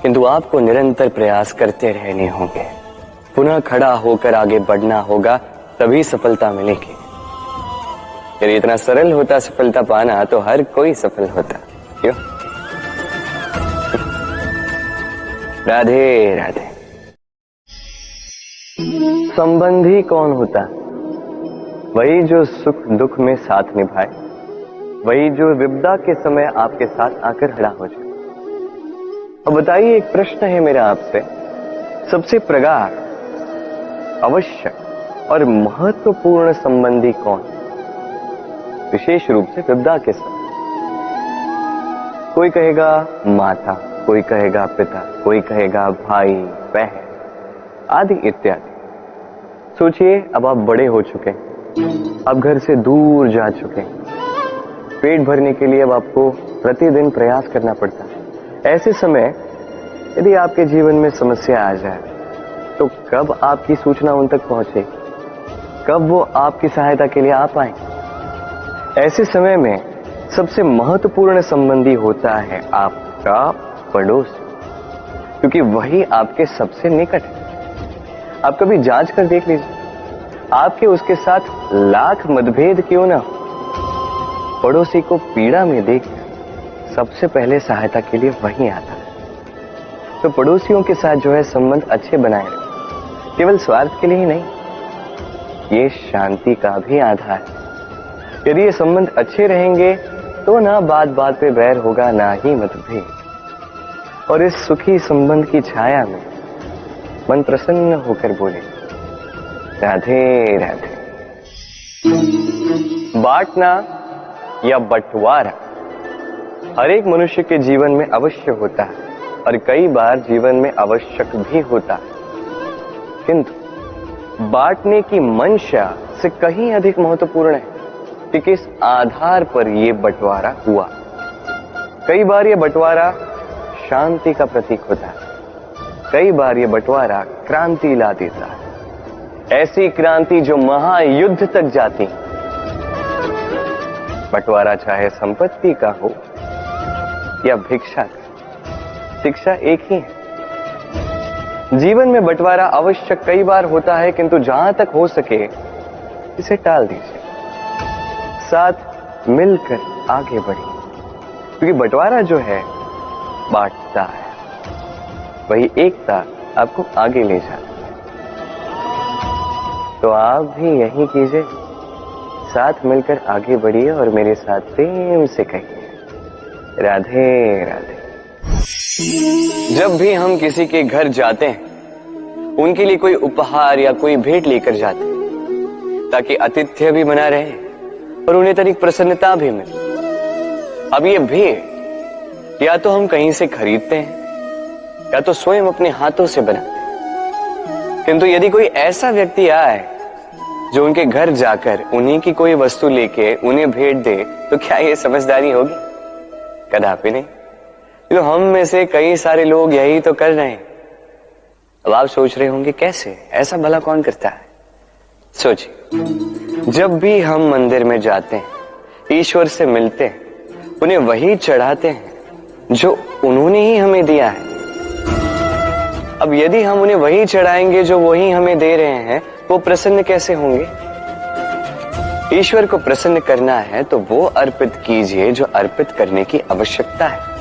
किंतु आपको निरंतर प्रयास करते रहने होंगे। पुनः खड़ा होकर आगे बढ़ना होगा, तभी सफलता मिलेगी। यदि इतना सरल होता सफलता पाना तो हर कोई सफल होता। क्यों? राधे राधे। संबंधी कौन होता है? वही जो सुख दुख में साथ निभाए, वही जो विपदा के समय आपके साथ आकर खड़ा हो जाए। अब बताइए, एक प्रश्न है मेरा आपसे, सबसे प्रगाढ़, आवश्यक और महत्वपूर्ण संबंधी कौन? विशेष रूप से विपदा के समय। कोई कहेगा माता, कोई कहेगा पिता, कोई कहेगा भाई बहन आदि इत्यादि। सोचिए, अब आप बड़े हो चुके हैं, अब घर से दूर जा चुके हैं, पेट भरने के लिए अब आपको प्रतिदिन प्रयास करना पड़ता है। ऐसे समय यदि आपके जीवन में समस्या आ जाए तो कब आपकी सूचना उन तक पहुंचे, कब वो आपकी सहायता के लिए आ पाए? ऐसे समय में सबसे महत्वपूर्ण संबंधी होता है आपका पड़ोसी, क्योंकि वही आपके सबसे निकट है। आप कभी जांच कर देख लीजिए, आपके उसके साथ लाख मतभेद क्यों ना हो, पड़ोसी को पीड़ा में देख सबसे पहले सहायता के लिए वही आता है। तो पड़ोसियों के साथ जो है संबंध अच्छे बनाए रखें, केवल स्वार्थ के लिए ही नहीं, ये शांति का भी आधार है। यदि ये संबंध अच्छे रहेंगे तो ना बात बात पे बैर होगा, ना ही मतभेद। और इस सुखी संबंध की छाया में मन प्रसन्न होकर बोले राधे राधे। बांटना या बंटवारा हर एक मनुष्य के जीवन में अवश्य होता है, और कई बार जीवन में आवश्यक भी होता है, किंतु बांटने की मंशा से कहीं अधिक महत्वपूर्ण है कि किस आधार पर यह बंटवारा हुआ। कई बार यह बंटवारा शांति का प्रतीक होता है, कई बार यह बंटवारा क्रांति ला देता है, ऐसी क्रांति जो महायुद्ध तक जाती। बंटवारा चाहे संपत्ति का हो या भिक्षा का, शिक्षा एक ही है। जीवन में बंटवारा आवश्यक कई बार होता है, किंतु जहां तक हो सके इसे टाल दीजिए, साथ मिलकर आगे बढ़िए, क्योंकि बंटवारा जो है बांटता है, वही एकता आपको आगे ले जाती है। तो आप भी यही कीजिए, साथ मिलकर आगे बढ़िए और मेरे साथ प्रेम से कहिए राधे राधे। जब भी हम किसी के घर जाते हैं, उनके लिए कोई उपहार या कोई भेंट लेकर जाते हैं, ताकि आतिथ्य भी बना रहे और उन्हें तनिक प्रसन्नता भी मिले। अब ये भेंट या तो हम कहीं से खरीदते हैं या तो स्वयं अपने हाथों से बनाते हैं, किंतु यदि कोई ऐसा व्यक्ति आए जो उनके घर जाकर उन्हीं की कोई वस्तु लेके उन्हें भेंट दे, तो क्या ये समझदारी होगी? कदापि नहीं। तो हम में से कई सारे लोग यही तो कर रहे हैं। अब आप सोच रहे होंगे कैसे, ऐसा भला कौन करता है? सोचिए, जब भी हम मंदिर में जाते हैं, ईश्वर से मिलते हैं, उन्हें वही चढ़ाते हैं जो उन्होंने ही हमें दिया है। अब यदि हम उन्हें वही चढ़ाएंगे जो वही हमें दे रहे हैं, वो प्रसन्न कैसे होंगे? ईश्वर को प्रसन्न करना है तो वो अर्पित कीजिए जो अर्पित करने की आवश्यकता है,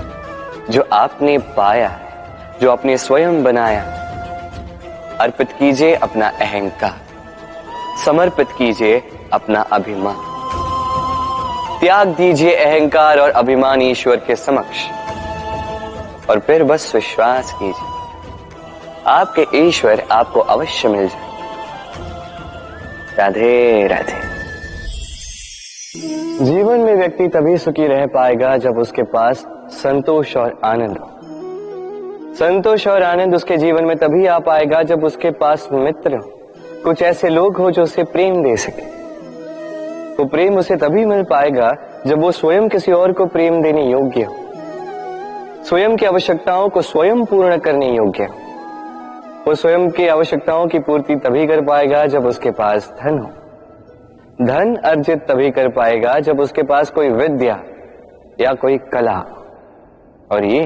जो आपने पाया है, जो आपने स्वयं बनाया। अर्पित कीजिए अपना अहंकार, समर्पित कीजिए अपना अभिमान, त्याग दीजिए अहंकार और अभिमान ईश्वर के समक्ष, और फिर बस विश्वास कीजिए आपके ईश्वर आपको अवश्य मिल जाए। राधे राधे। जीवन में व्यक्ति तभी सुखी रह पाएगा जब उसके पास संतोष और आनंद हो। संतोष और आनंद उसके जीवन में तभी आ पाएगा जब उसके पास मित्र हो, कुछ ऐसे लोग हो जो उसे प्रेम दे सके। वो प्रेम उसे तभी मिल पाएगा जब वो स्वयं किसी और को प्रेम देने योग्य हो, स्वयं की आवश्यकताओं को स्वयं पूर्ण करने योग्य हो। वो स्वयं की आवश्यकताओं की पूर्ति तभी कर पाएगा जब उसके पास धन हो। धन अर्जित तभी कर पाएगा जब उसके पास कोई विद्या या कोई कला हो, और ये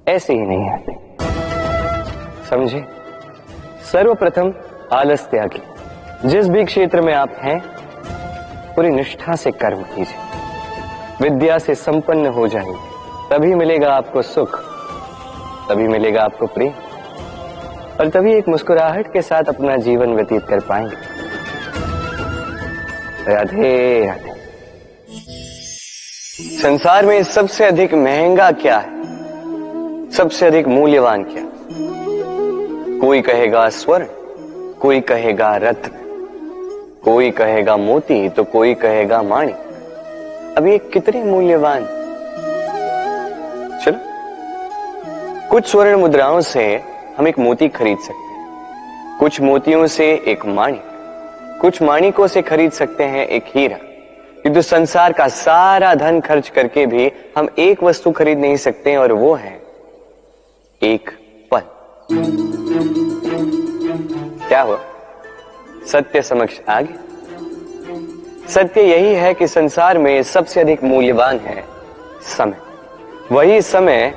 ऐसे ही नहीं आते। समझे? सर्वप्रथम आलस त्यागी। जिस भी क्षेत्र में आप हैं, पूरी निष्ठा से कर्म कीजिए, विद्या से संपन्न हो जाएंगे, तभी मिलेगा आपको सुख, तभी मिलेगा आपको प्रेम, और तभी एक मुस्कुराहट के साथ अपना जीवन व्यतीत कर पाएंगे। राधे राधे। संसार में सबसे अधिक महंगा क्या है? सबसे अधिक मूल्यवान क्या? कोई कहेगा स्वर्ण, कोई कहेगा रत्न, कोई कहेगा मोती, तो कोई कहेगा माणिक। अब ये कितने मूल्यवान? चलो, कुछ स्वर्ण मुद्राओं से हम एक मोती खरीद सकते हैं, कुछ मोतियों से एक माणिक, कुछ माणिकों से खरीद सकते हैं एक हीरा। किंतु संसार का सारा धन खर्च करके भी हम एक वस्तु खरीद नहीं सकते, और वो है एक पल। क्या हुआ? सत्य समक्ष आ गया। सत्य यही है कि संसार में सबसे अधिक मूल्यवान है समय। वही समय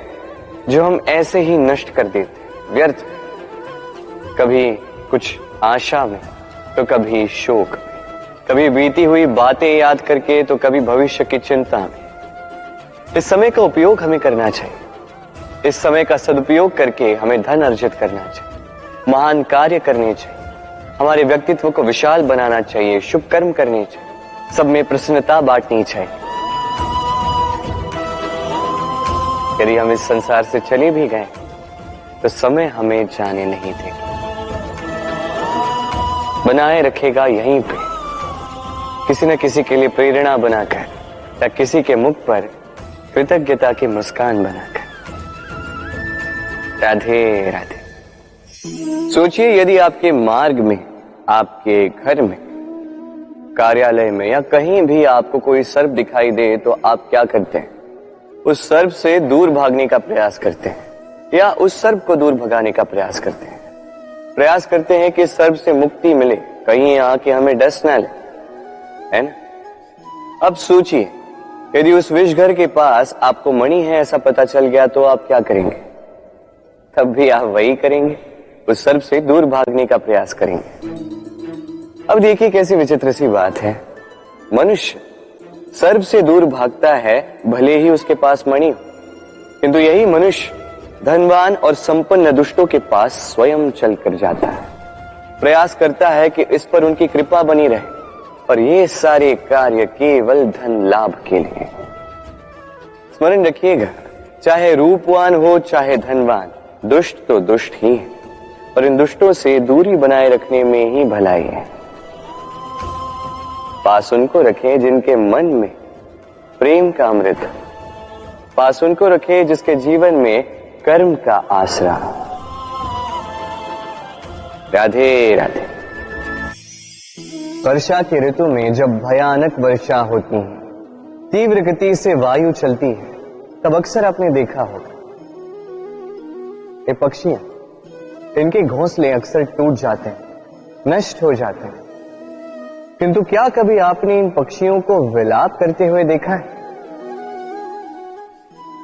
जो हम ऐसे ही नष्ट कर देते हैं, व्यर्थ, कभी कुछ आशा में तो कभी शोक में, कभी बीती हुई बातें याद करके तो कभी भविष्य की चिंता में। इस समय का उपयोग हमें करना चाहिए। इस समय का सदुपयोग करके हमें धन अर्जित करना चाहिए, महान कार्य करने चाहिए, हमारे व्यक्तित्व को विशाल बनाना चाहिए, शुभ कर्म करने चाहिए, सब में प्रसन्नता बांटनी चाहिए। यदि हम इस संसार से चले भी गए तो समय हमें जाने नहीं देगा, बनाए रखेगा यहीं पे, किसी न किसी के लिए प्रेरणा बनाकर या किसी के मुख पर कृतज्ञता की मुस्कान बनाकर। राधे राधे। सोचिए, यदि आपके मार्ग में, आपके घर में, कार्यालय में या कहीं भी आपको कोई सर्प दिखाई दे तो आप क्या करते हैं? उस सर्प से दूर भागने का प्रयास करते हैं, या उस सर्प को दूर भगाने का प्रयास करते हैं। प्रयास करते हैं कि सर्प से मुक्ति मिले, कहीं आके हमें डस ना ले, है ना? अब सोचिए, यदि उस विषघर के पास आपको मणि है ऐसा पता चल गया तो आप क्या करेंगे? तब भी आप वही करेंगे, उस सर्प से दूर भागने का प्रयास करेंगे। अब देखिए कैसी विचित्र सी बात है, मनुष्य सर्प से दूर भागता है भले ही उसके पास मणि हो, किंतु यही मनुष्य धनवान और संपन्न दुष्टों के पास स्वयं चलकर जाता है, प्रयास करता है कि इस पर उनकी कृपा बनी रहे, और ये सारे कार्य केवल धन लाभ के लिए। स्मरण रखिएगा, चाहे रूपवान हो चाहे धनवान, दुष्ट तो दुष्ट ही है, और इन दुष्टों से दूरी बनाए रखने में ही भलाई है। पास उनको रखें जिनके मन में प्रेम का अमृत है, पास उनको रखें जिसके जीवन में कर्म का आसरा। राधे राधे। वर्षा के ऋतु में जब भयानक वर्षा होती है, तीव्र गति से वायु चलती है, तब अक्सर आपने देखा होगा ये पक्षियां, इनके घोंसले अक्सर टूट जाते हैं, नष्ट हो जाते हैं। किंतु क्या कभी आपने इन पक्षियों को विलाप करते हुए देखा है?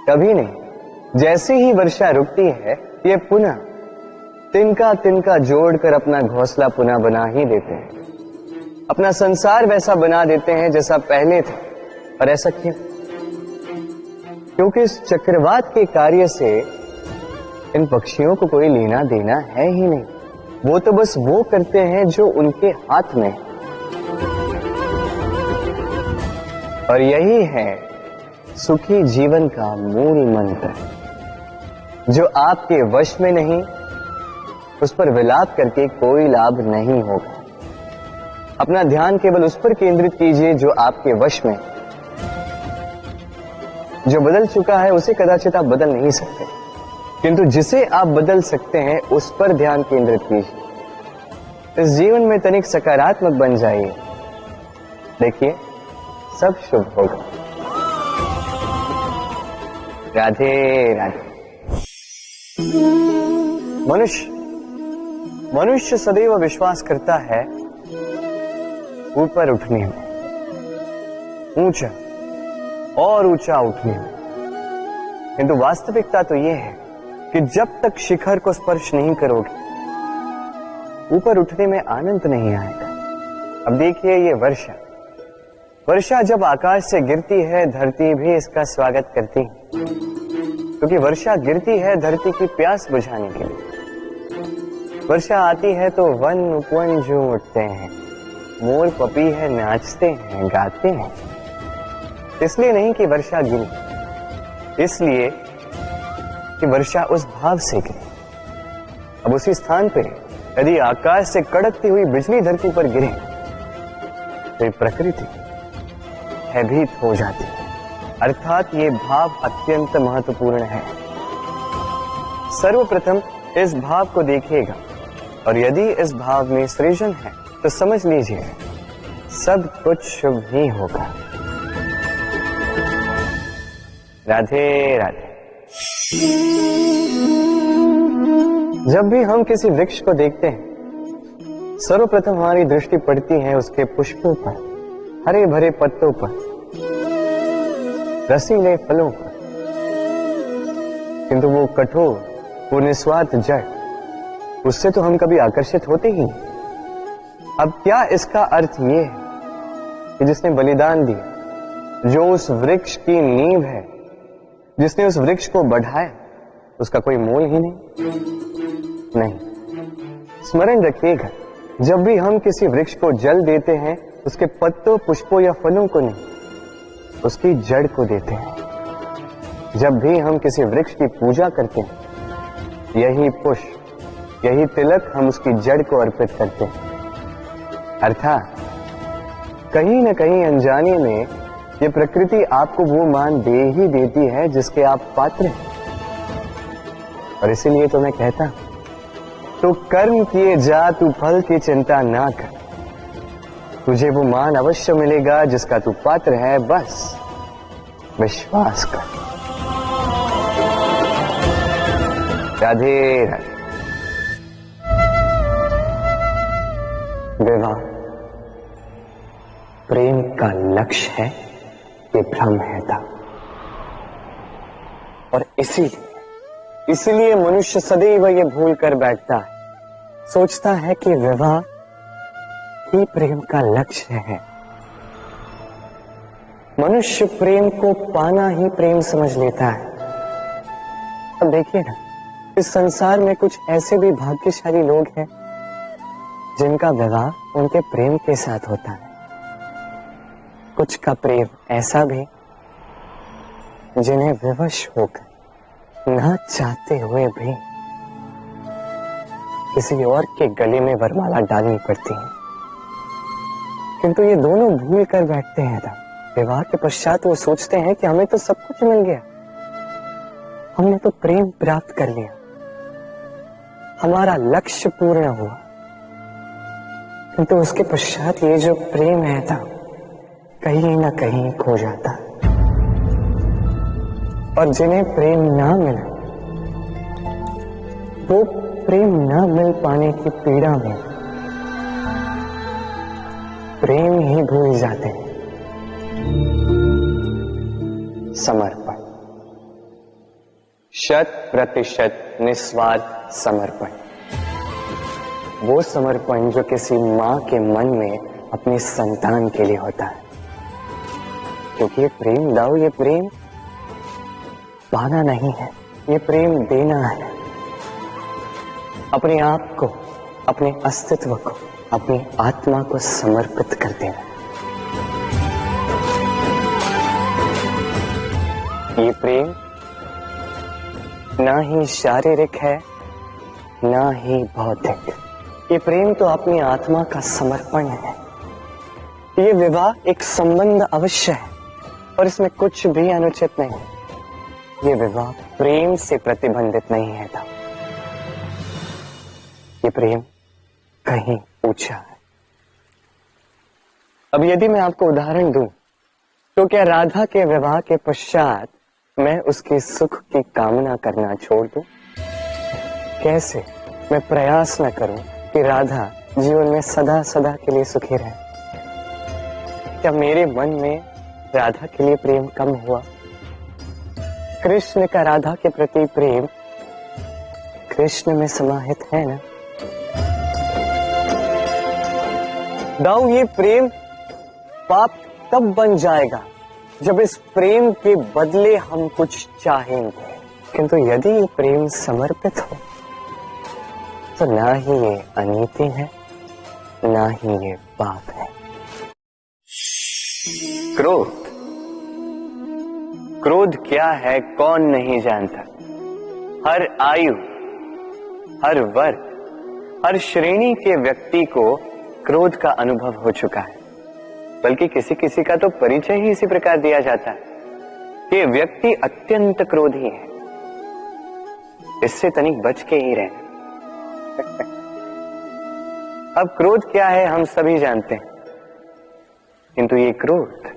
कभी नहीं। जैसे ही वर्षा रुकती है, ये पुनः तिनका तिनका जोड़कर अपना घोंसला पुनः बना ही देते हैं, अपना संसार वैसा बना देते हैं जैसा पहले थे। और ऐसा क्यों? क्योंकि इस चक्रवात के कार्य से इन पक्षियों को कोई लेना देना है ही नहीं। वो तो बस वो करते हैं जो उनके हाथ में। और यही है सुखी जीवन का मूल मंत्र। जो आपके वश में नहीं, उस पर विलाप करके कोई लाभ नहीं होगा। अपना ध्यान केवल उस पर केंद्रित कीजिए जो आपके वश में। जो बदल चुका है उसे कदाचित आप बदल नहीं सकते, किंतु जिसे आप बदल सकते हैं उस पर ध्यान केंद्रित कीजिए। इस जीवन में तनिक सकारात्मक बन जाइए, देखिए सब शुभ होगा। राधे राधे। मनुष्य सदैव विश्वास करता है ऊपर उठने में, ऊंचा और ऊंचा उठने में, किंतु वास्तविकता तो यह है कि जब तक शिखर को स्पर्श नहीं करोगे, ऊपर उठने में आनंद नहीं आएगा। अब देखिए ये वर्षा जब आकाश से गिरती है, धरती भी इसका स्वागत करती है, क्योंकि वर्षा गिरती है धरती की प्यास बुझाने के लिए। वर्षा आती है तो वन उपवन झूम उठते हैं, मोर पपी है नाचते हैं गाते हैं। इसलिए नहीं कि वर्षा गिरी, इसलिए कि वर्षा उस भाव से गिरी। अब उसी स्थान पे यदि आकाश से कड़कती हुई बिजली धरती पर गिरे तो प्रकृति भयभीत हो जाती है। अर्थात ये भाव अत्यंत महत्वपूर्ण है। सर्वप्रथम इस भाव को देखिएगा, और यदि इस भाव में सृजन है तो समझ लीजिए सब कुछ शुभ ही होगा। राधे राधे। जब भी हम किसी वृक्ष को देखते हैं, सर्वप्रथम हमारी दृष्टि पड़ती है उसके पुष्पों पर, हरे भरे पत्तों पर, रसीले फलों पर, किंतु वो कठोर, वो निस्वार्थ जड़, उससे तो हम कभी आकर्षित होते ही नहीं। अब क्या इसका अर्थ ये है कि जिसने बलिदान दिया, जो उस वृक्ष की नींव है, जिसने उस वृक्ष को बढ़ाया, उसका कोई मोल ही नहीं। स्मरण रखिएगा, जब भी हम किसी वृक्ष को जल देते हैं, उसके पत्तों, पुष्पों या फलों को नहीं, उसकी जड़ को देते हैं। जब भी हम किसी वृक्ष की पूजा करते हैं, यही पुष्प, यही तिलक हम उसकी जड़ को अर्पित करते हैं। अर्थात कहीं न कहीं अनजाने में ये प्रकृति आपको वो मान दे ही देती है जिसके आप पात्र हैं। और इसीलिए तो मैं कहता हूं, तो कर्म किए जा तू फल की चिंता ना कर, तुझे वो मान अवश्य मिलेगा जिसका तू पात्र है, बस विश्वास कर। राधे राधे। विवाह प्रेम का लक्ष्य है, ये भ्रम है था। और इसीलिए इसलिए मनुष्य सदैव ये भूल कर बैठता है, सोचता है कि विवाह ही प्रेम का लक्ष्य है। मनुष्य प्रेम को पाना ही प्रेम समझ लेता है। अब देखिए ना, इस संसार में कुछ ऐसे भी भाग्यशाली लोग हैं जिनका विवाह उनके प्रेम के साथ होता है। कुछ का प्रेम ऐसा भी जिन्हें विवश होकर ना चाहते हुए भी किसी और के गले में वरमाला डालनी पड़ती है। किंतु ये दोनों भूल कर बैठते हैं तब विवाह के पश्चात वो सोचते हैं कि हमें तो सब कुछ मिल गया, हमने तो प्रेम प्राप्त कर लिया, हमारा लक्ष्य पूर्ण हुआ। किंतु उसके पश्चात ये जो प्रेम है था कहीं ना कहीं खो जाता। और जिन्हें प्रेम ना मिला वो प्रेम ना मिल पाने की पीड़ा में प्रेम ही भूल जाते हैं। समर्पण, 100% निस्वार्थ समर्पण, वो समर्पण जो किसी मां के मन में अपनी संतान के लिए होता है। क्योंकि ये प्रेम दाऊ, ये प्रेम पाना नहीं है, ये प्रेम देना है। अपने आप को, अपने अस्तित्व को, अपनी आत्मा को समर्पित कर देना। ये प्रेम ना ही शारीरिक है ना ही भौतिक, ये प्रेम तो अपनी आत्मा का समर्पण है। ये विवाह एक संबंध अवश्य है और इसमें कुछ भी अनुचित नहीं है। ये विवाह प्रेम से प्रतिबंधित नहीं है था। ये प्रेम कहीं ऊंचा है। अब यदि मैं आपको उदाहरण दूं तो क्या राधा के विवाह के पश्चात मैं उसके सुख की कामना करना छोड़ दूं? कैसे मैं प्रयास न करूं कि राधा जीवन में सदा सदा के लिए सुखी रहे? क्या मेरे मन में राधा के लिए प्रेम कम हुआ? कृष्ण का राधा के प्रति प्रेम कृष्ण में समाहित है ना? दाऊ, ये प्रेम पाप तब बन जाएगा जब इस प्रेम के बदले हम कुछ चाहेंगे। किंतु यदि ये प्रेम समर्पित हो तो ना ही ये अनीति है ना ही ये पाप है। क्रोध, क्रोध क्या है कौन नहीं जानता। हर आयु, हर वर्ग, हर श्रेणी के व्यक्ति को क्रोध का अनुभव हो चुका है। बल्कि किसी किसी का तो परिचय ही इसी प्रकार दिया जाता है कि व्यक्ति अत्यंत क्रोधी है, इससे तनिक बच के ही रहे। अब क्रोध क्या है हम सभी जानते हैं, किंतु ये क्रोध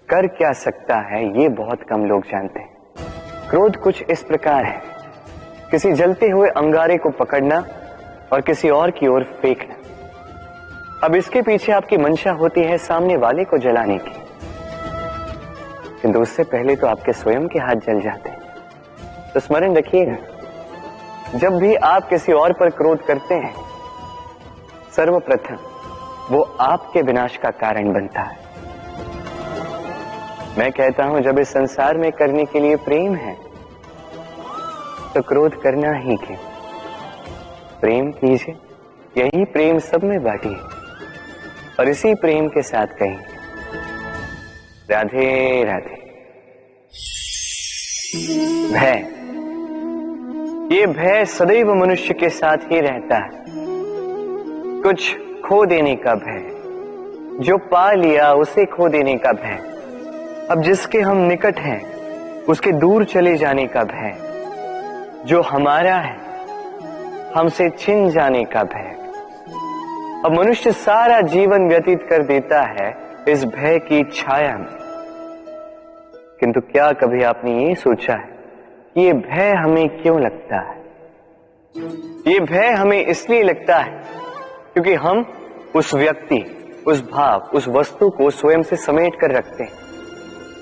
कर क्या सकता है ये बहुत कम लोग जानते हैं। क्रोध कुछ इस प्रकार है, किसी जलते हुए अंगारे को पकड़ना और किसी और की ओर फेंकना। अब इसके पीछे आपकी मंशा होती है सामने वाले को जलाने की, किंतु उससे पहले तो आपके स्वयं के हाथ जल जाते हैं। तो स्मरण रखिएगा, जब भी आप किसी और पर क्रोध करते हैं सर्वप्रथम वो आपके विनाश का कारण बनता है। मैं कहता हूं जब इस संसार में करने के लिए प्रेम है तो क्रोध करना ही क्यों? प्रेम कीजिए, यही प्रेम सब में बांटिए और इसी प्रेम के साथ कहेंगे राधे राधे। भय, ये भय सदैव मनुष्य के साथ ही रहता है। कुछ खो देने का भय, जो पा लिया उसे खो देने का भय, अब जिसके हम निकट हैं उसके दूर चले जाने का भय, जो हमारा है हमसे छिन जाने का भय। अब मनुष्य सारा जीवन व्यतीत कर देता है इस भय की छाया में। किंतु क्या कभी आपने ये सोचा है कि ये भय हमें क्यों लगता है? ये भय हमें इसलिए लगता है क्योंकि हम उस व्यक्ति, उस भाव, उस वस्तु को स्वयं से समेट कर रखते हैं।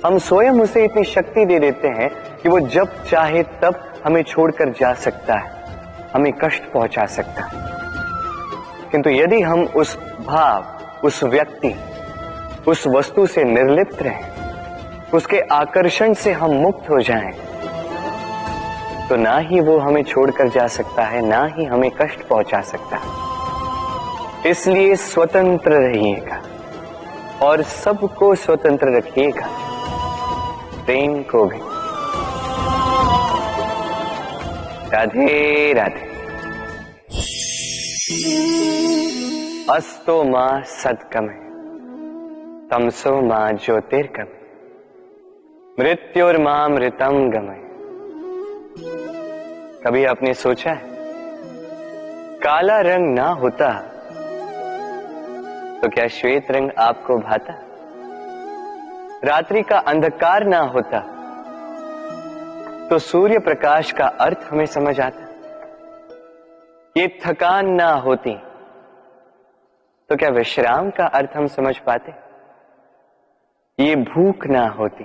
हम स्वयं उसे इतनी शक्ति दे देते हैं कि वो जब चाहे तब हमें छोड़कर जा सकता है, हमें कष्ट पहुंचा सकता है। किंतु यदि हम उस भाव, उस व्यक्ति, उस वस्तु से निर्लिप्त रहें, उसके आकर्षण से हम मुक्त हो जाएं, तो ना ही वो हमें छोड़कर जा सकता है, ना ही हमें कष्ट पहुंचा सकता है। इसलिए स्वतंत्र रहिएगा और सबको स्वतंत्र रखिएगा, प्रेम को भी। राधे राधे। अस्तो मां सद्गमय, तमसो मां ज्योतिर्गमय, मृत्युर्मां मृतम गमय। कभी आपने सोचा है, काला रंग ना होता तो क्या श्वेत रंग आपको भाता? रात्रि का अंधकार ना होता तो सूर्य प्रकाश का अर्थ हमें समझ आता? ये थकान ना होती तो क्या विश्राम का अर्थ हम समझ पाते? ये भूख ना होती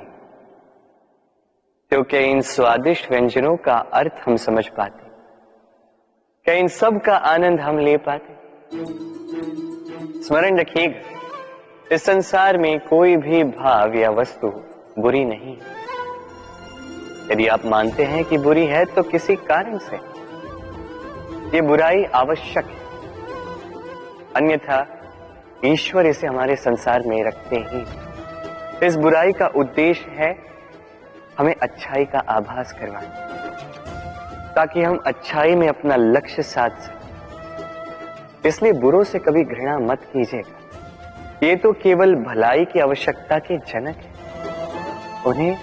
तो क्या इन स्वादिष्ट व्यंजनों का अर्थ हम समझ पाते? क्या इन सब का आनंद हम ले पाते? स्मरण रखिएगा, इस संसार में कोई भी भाव या वस्तु बुरी नहीं। यदि आप मानते हैं कि बुरी है तो किसी कारण से ये बुराई आवश्यक है, अन्यथा ईश्वर इसे हमारे संसार में रखते ही। इस बुराई का उद्देश्य है हमें अच्छाई का आभास करवाना, ताकि हम अच्छाई में अपना लक्ष्य साध सकें। इसलिए बुरों से कभी घृणा मत कीजिएगा, ये तो केवल भलाई की आवश्यकता के जनक है, उन्हें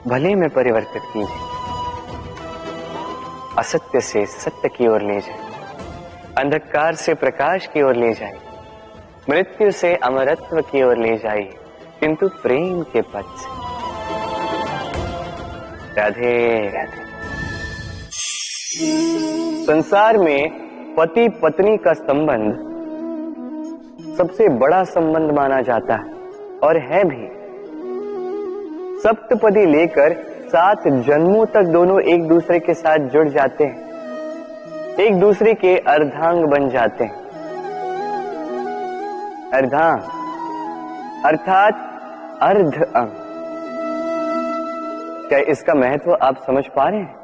भले में परिवर्तित कीजिए। असत्य से सत्य की ओर ले जाए, अंधकार से प्रकाश की ओर ले जाए, मृत्यु से अमरत्व की ओर ले जाइए, किंतु प्रेम के पथ से। राधे राधे। संसार में पति पत्नी का संबंध सबसे बड़ा संबंध माना जाता है और है भी। सप्तपदी लेकर 7 जन्मों तक दोनों एक दूसरे के साथ जुड़ जाते हैं, एक दूसरे के अर्धांग बन जाते हैं। अर्धांग अर्थात अर्ध अंग। क्या इसका महत्व आप समझ पा रहे हैं?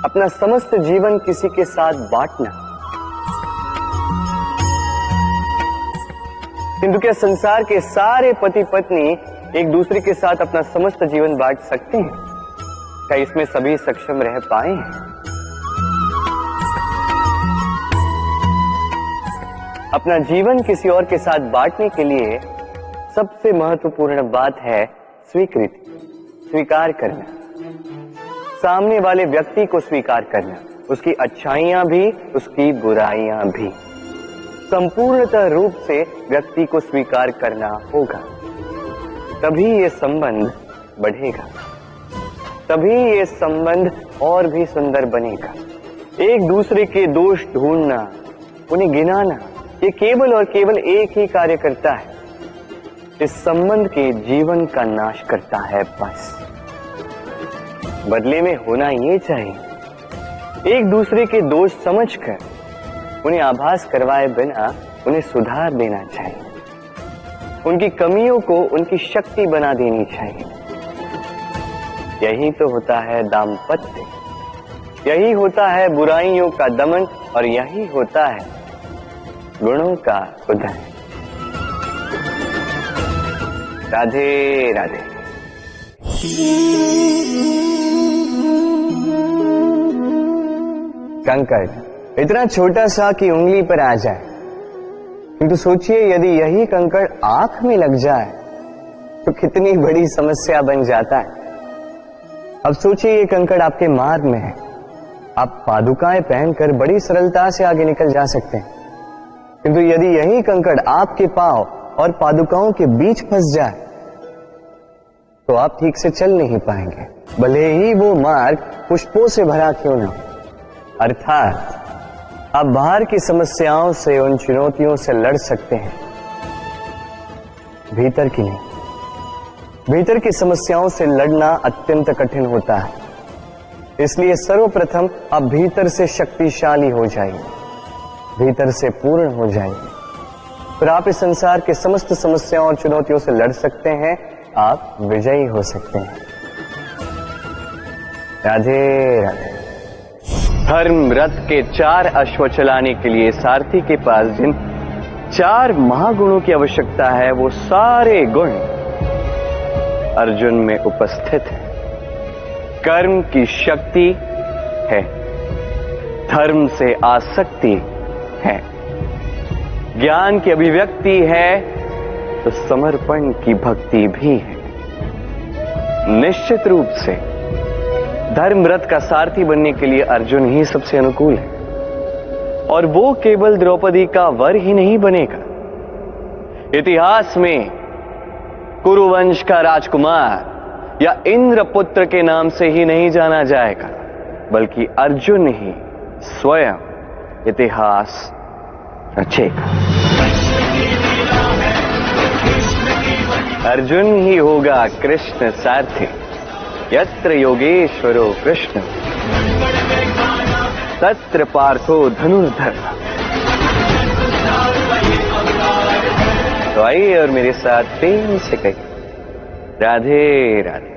अपना समस्त जीवन किसी के साथ बांटना। किंतु क्या संसार के सारे पति पत्नी एक दूसरे के साथ अपना समस्त जीवन बांट सकते हैं? क्या इसमें सभी सक्षम रह पाए हैं? अपना जीवन किसी और के साथ बांटने के लिए सबसे महत्वपूर्ण बात है स्वीकृति, स्वीकार करना। सामने वाले व्यक्ति को स्वीकार करना, उसकी अच्छाइयां भी, उसकी बुराइयां भी। संपूर्णतः रूप से व्यक्ति को स्वीकार करना होगा, तभी ये संबंध बढ़ेगा, तभी ये संबंध और भी सुंदर बनेगा। एक दूसरे के दोष ढूंढना, उन्हें गिनाना, ये केवल और केवल एक ही कार्य करता है, इस संबंध के जीवन का नाश करता है। बस बदले में होना ये चाहिए, एक दूसरे के दोष समझकर उन्हें आभास करवाए बिना उन्हें सुधार देना चाहिए, उनकी कमियों को उनकी शक्ति बना देनी चाहिए। यही तो होता है दाम्पत्य, यही होता है बुराइयों का दमन और यही होता है गुणों का उदय। राधे राधे। कंकड़ इतना छोटा सा कि उंगली पर आ जाए, किंतु सोचिए यदि यही कंकड़ आंख में लग जाए तो कितनी बड़ी समस्या बन जाता है। अब सोचिए ये कंकड़ आपके मार्ग में है, आप पादुकाएं पहनकर बड़ी सरलता से आगे निकल जा सकते हैं, किंतु यदि यही कंकड़ आपके पांव और पादुकाओं के बीच फंस जाए तो आप ठीक से चल नहीं पाएंगे, भले ही वो मार्ग पुष्पों से भरा क्यों ना। अर्थात आप बाहर की समस्याओं से, उन चुनौतियों से लड़ सकते हैं, भीतर की नहीं। भीतर की समस्याओं से लड़ना अत्यंत कठिन होता है। इसलिए सर्वप्रथम आप भीतर से शक्तिशाली हो जाइए, भीतर से पूर्ण हो जाइए, फिर आप इस संसार के समस्त समस्याओं और चुनौतियों से लड़ सकते हैं, आप विजयी हो सकते हैं। राधे राधे। धर्म रथ के 4 अश्व चलाने के लिए सारथी के पास जिन 4 महागुणों की आवश्यकता है, वो सारे गुण अर्जुन में उपस्थित है। कर्म की शक्ति है, धर्म से आसक्ति है, ज्ञान की अभिव्यक्ति है, तो समर्पण की भक्ति भी है। निश्चित रूप से धर्म रथ का सारथी बनने के लिए अर्जुन ही सबसे अनुकूल है, और वो केवल द्रौपदी का वर ही नहीं बनेगा। इतिहास में कुरुवंश का राजकुमार या इंद्रपुत्र के नाम से ही नहीं जाना जाएगा, बल्कि अर्जुन ही स्वयं इतिहास रचेगा। अर्जुन ही होगा कृष्ण सारथी। यत्र योगेश्वरो कृष्ण तत्र पार्थो धनुर्धर। तो आइए और मेरे साथ प्रेम से कहिए, राधे राधे।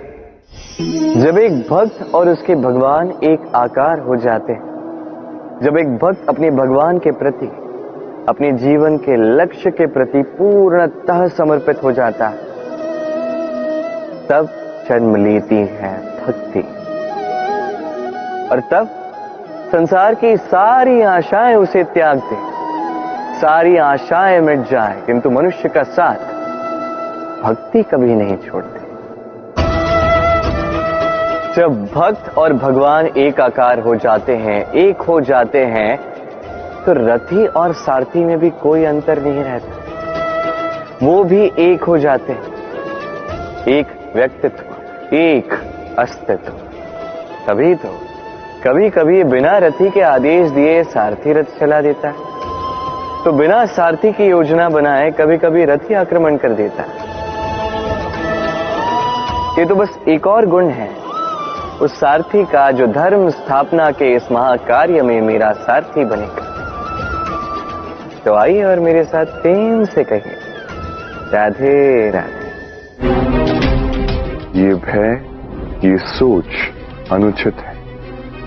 जब एक भक्त और उसके भगवान एक आकार हो जाते हैं, जब एक भक्त अपने भगवान के प्रति, अपने जीवन के लक्ष्य के प्रति पूर्णतः समर्पित हो जाता है, तब जन्म लेती है भक्ति। और तब संसार की सारी आशाएं उसे त्याग दे, सारी आशाएं मिट जाए, किंतु मनुष्य का साथ भक्ति कभी नहीं छोड़ते। जब भक्त और भगवान एक आकार हो जाते हैं, एक हो जाते हैं, तो रथी और सारथी में भी कोई अंतर नहीं रहता, वो भी एक हो जाते हैं। एक व्यक्तित्व, एक अस्तित्व। तभी तो कभी कभी बिना रथी के आदेश दिए सारथी रथ चला देता है, तो बिना सारथी की योजना बनाए कभी कभी रथी आक्रमण कर देता है। ये तो बस एक और गुण है उस सारथी का जो धर्म स्थापना के इस महाकार्य में मेरा सारथी बनेगा। तो आइए और मेरे साथ प्रेम से कहिए, राधे राधे। ये भय, ये सोच अनुचित है।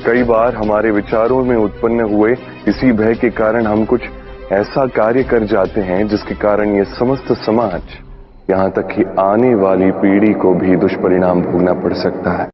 कई बार हमारे विचारों में उत्पन्न हुए इसी भय के कारण हम कुछ ऐसा कार्य कर जाते हैं जिसके कारण ये समस्त समाज, यहाँ तक कि आने वाली पीढ़ी को भी दुष्परिणाम भोगना पड़ सकता है।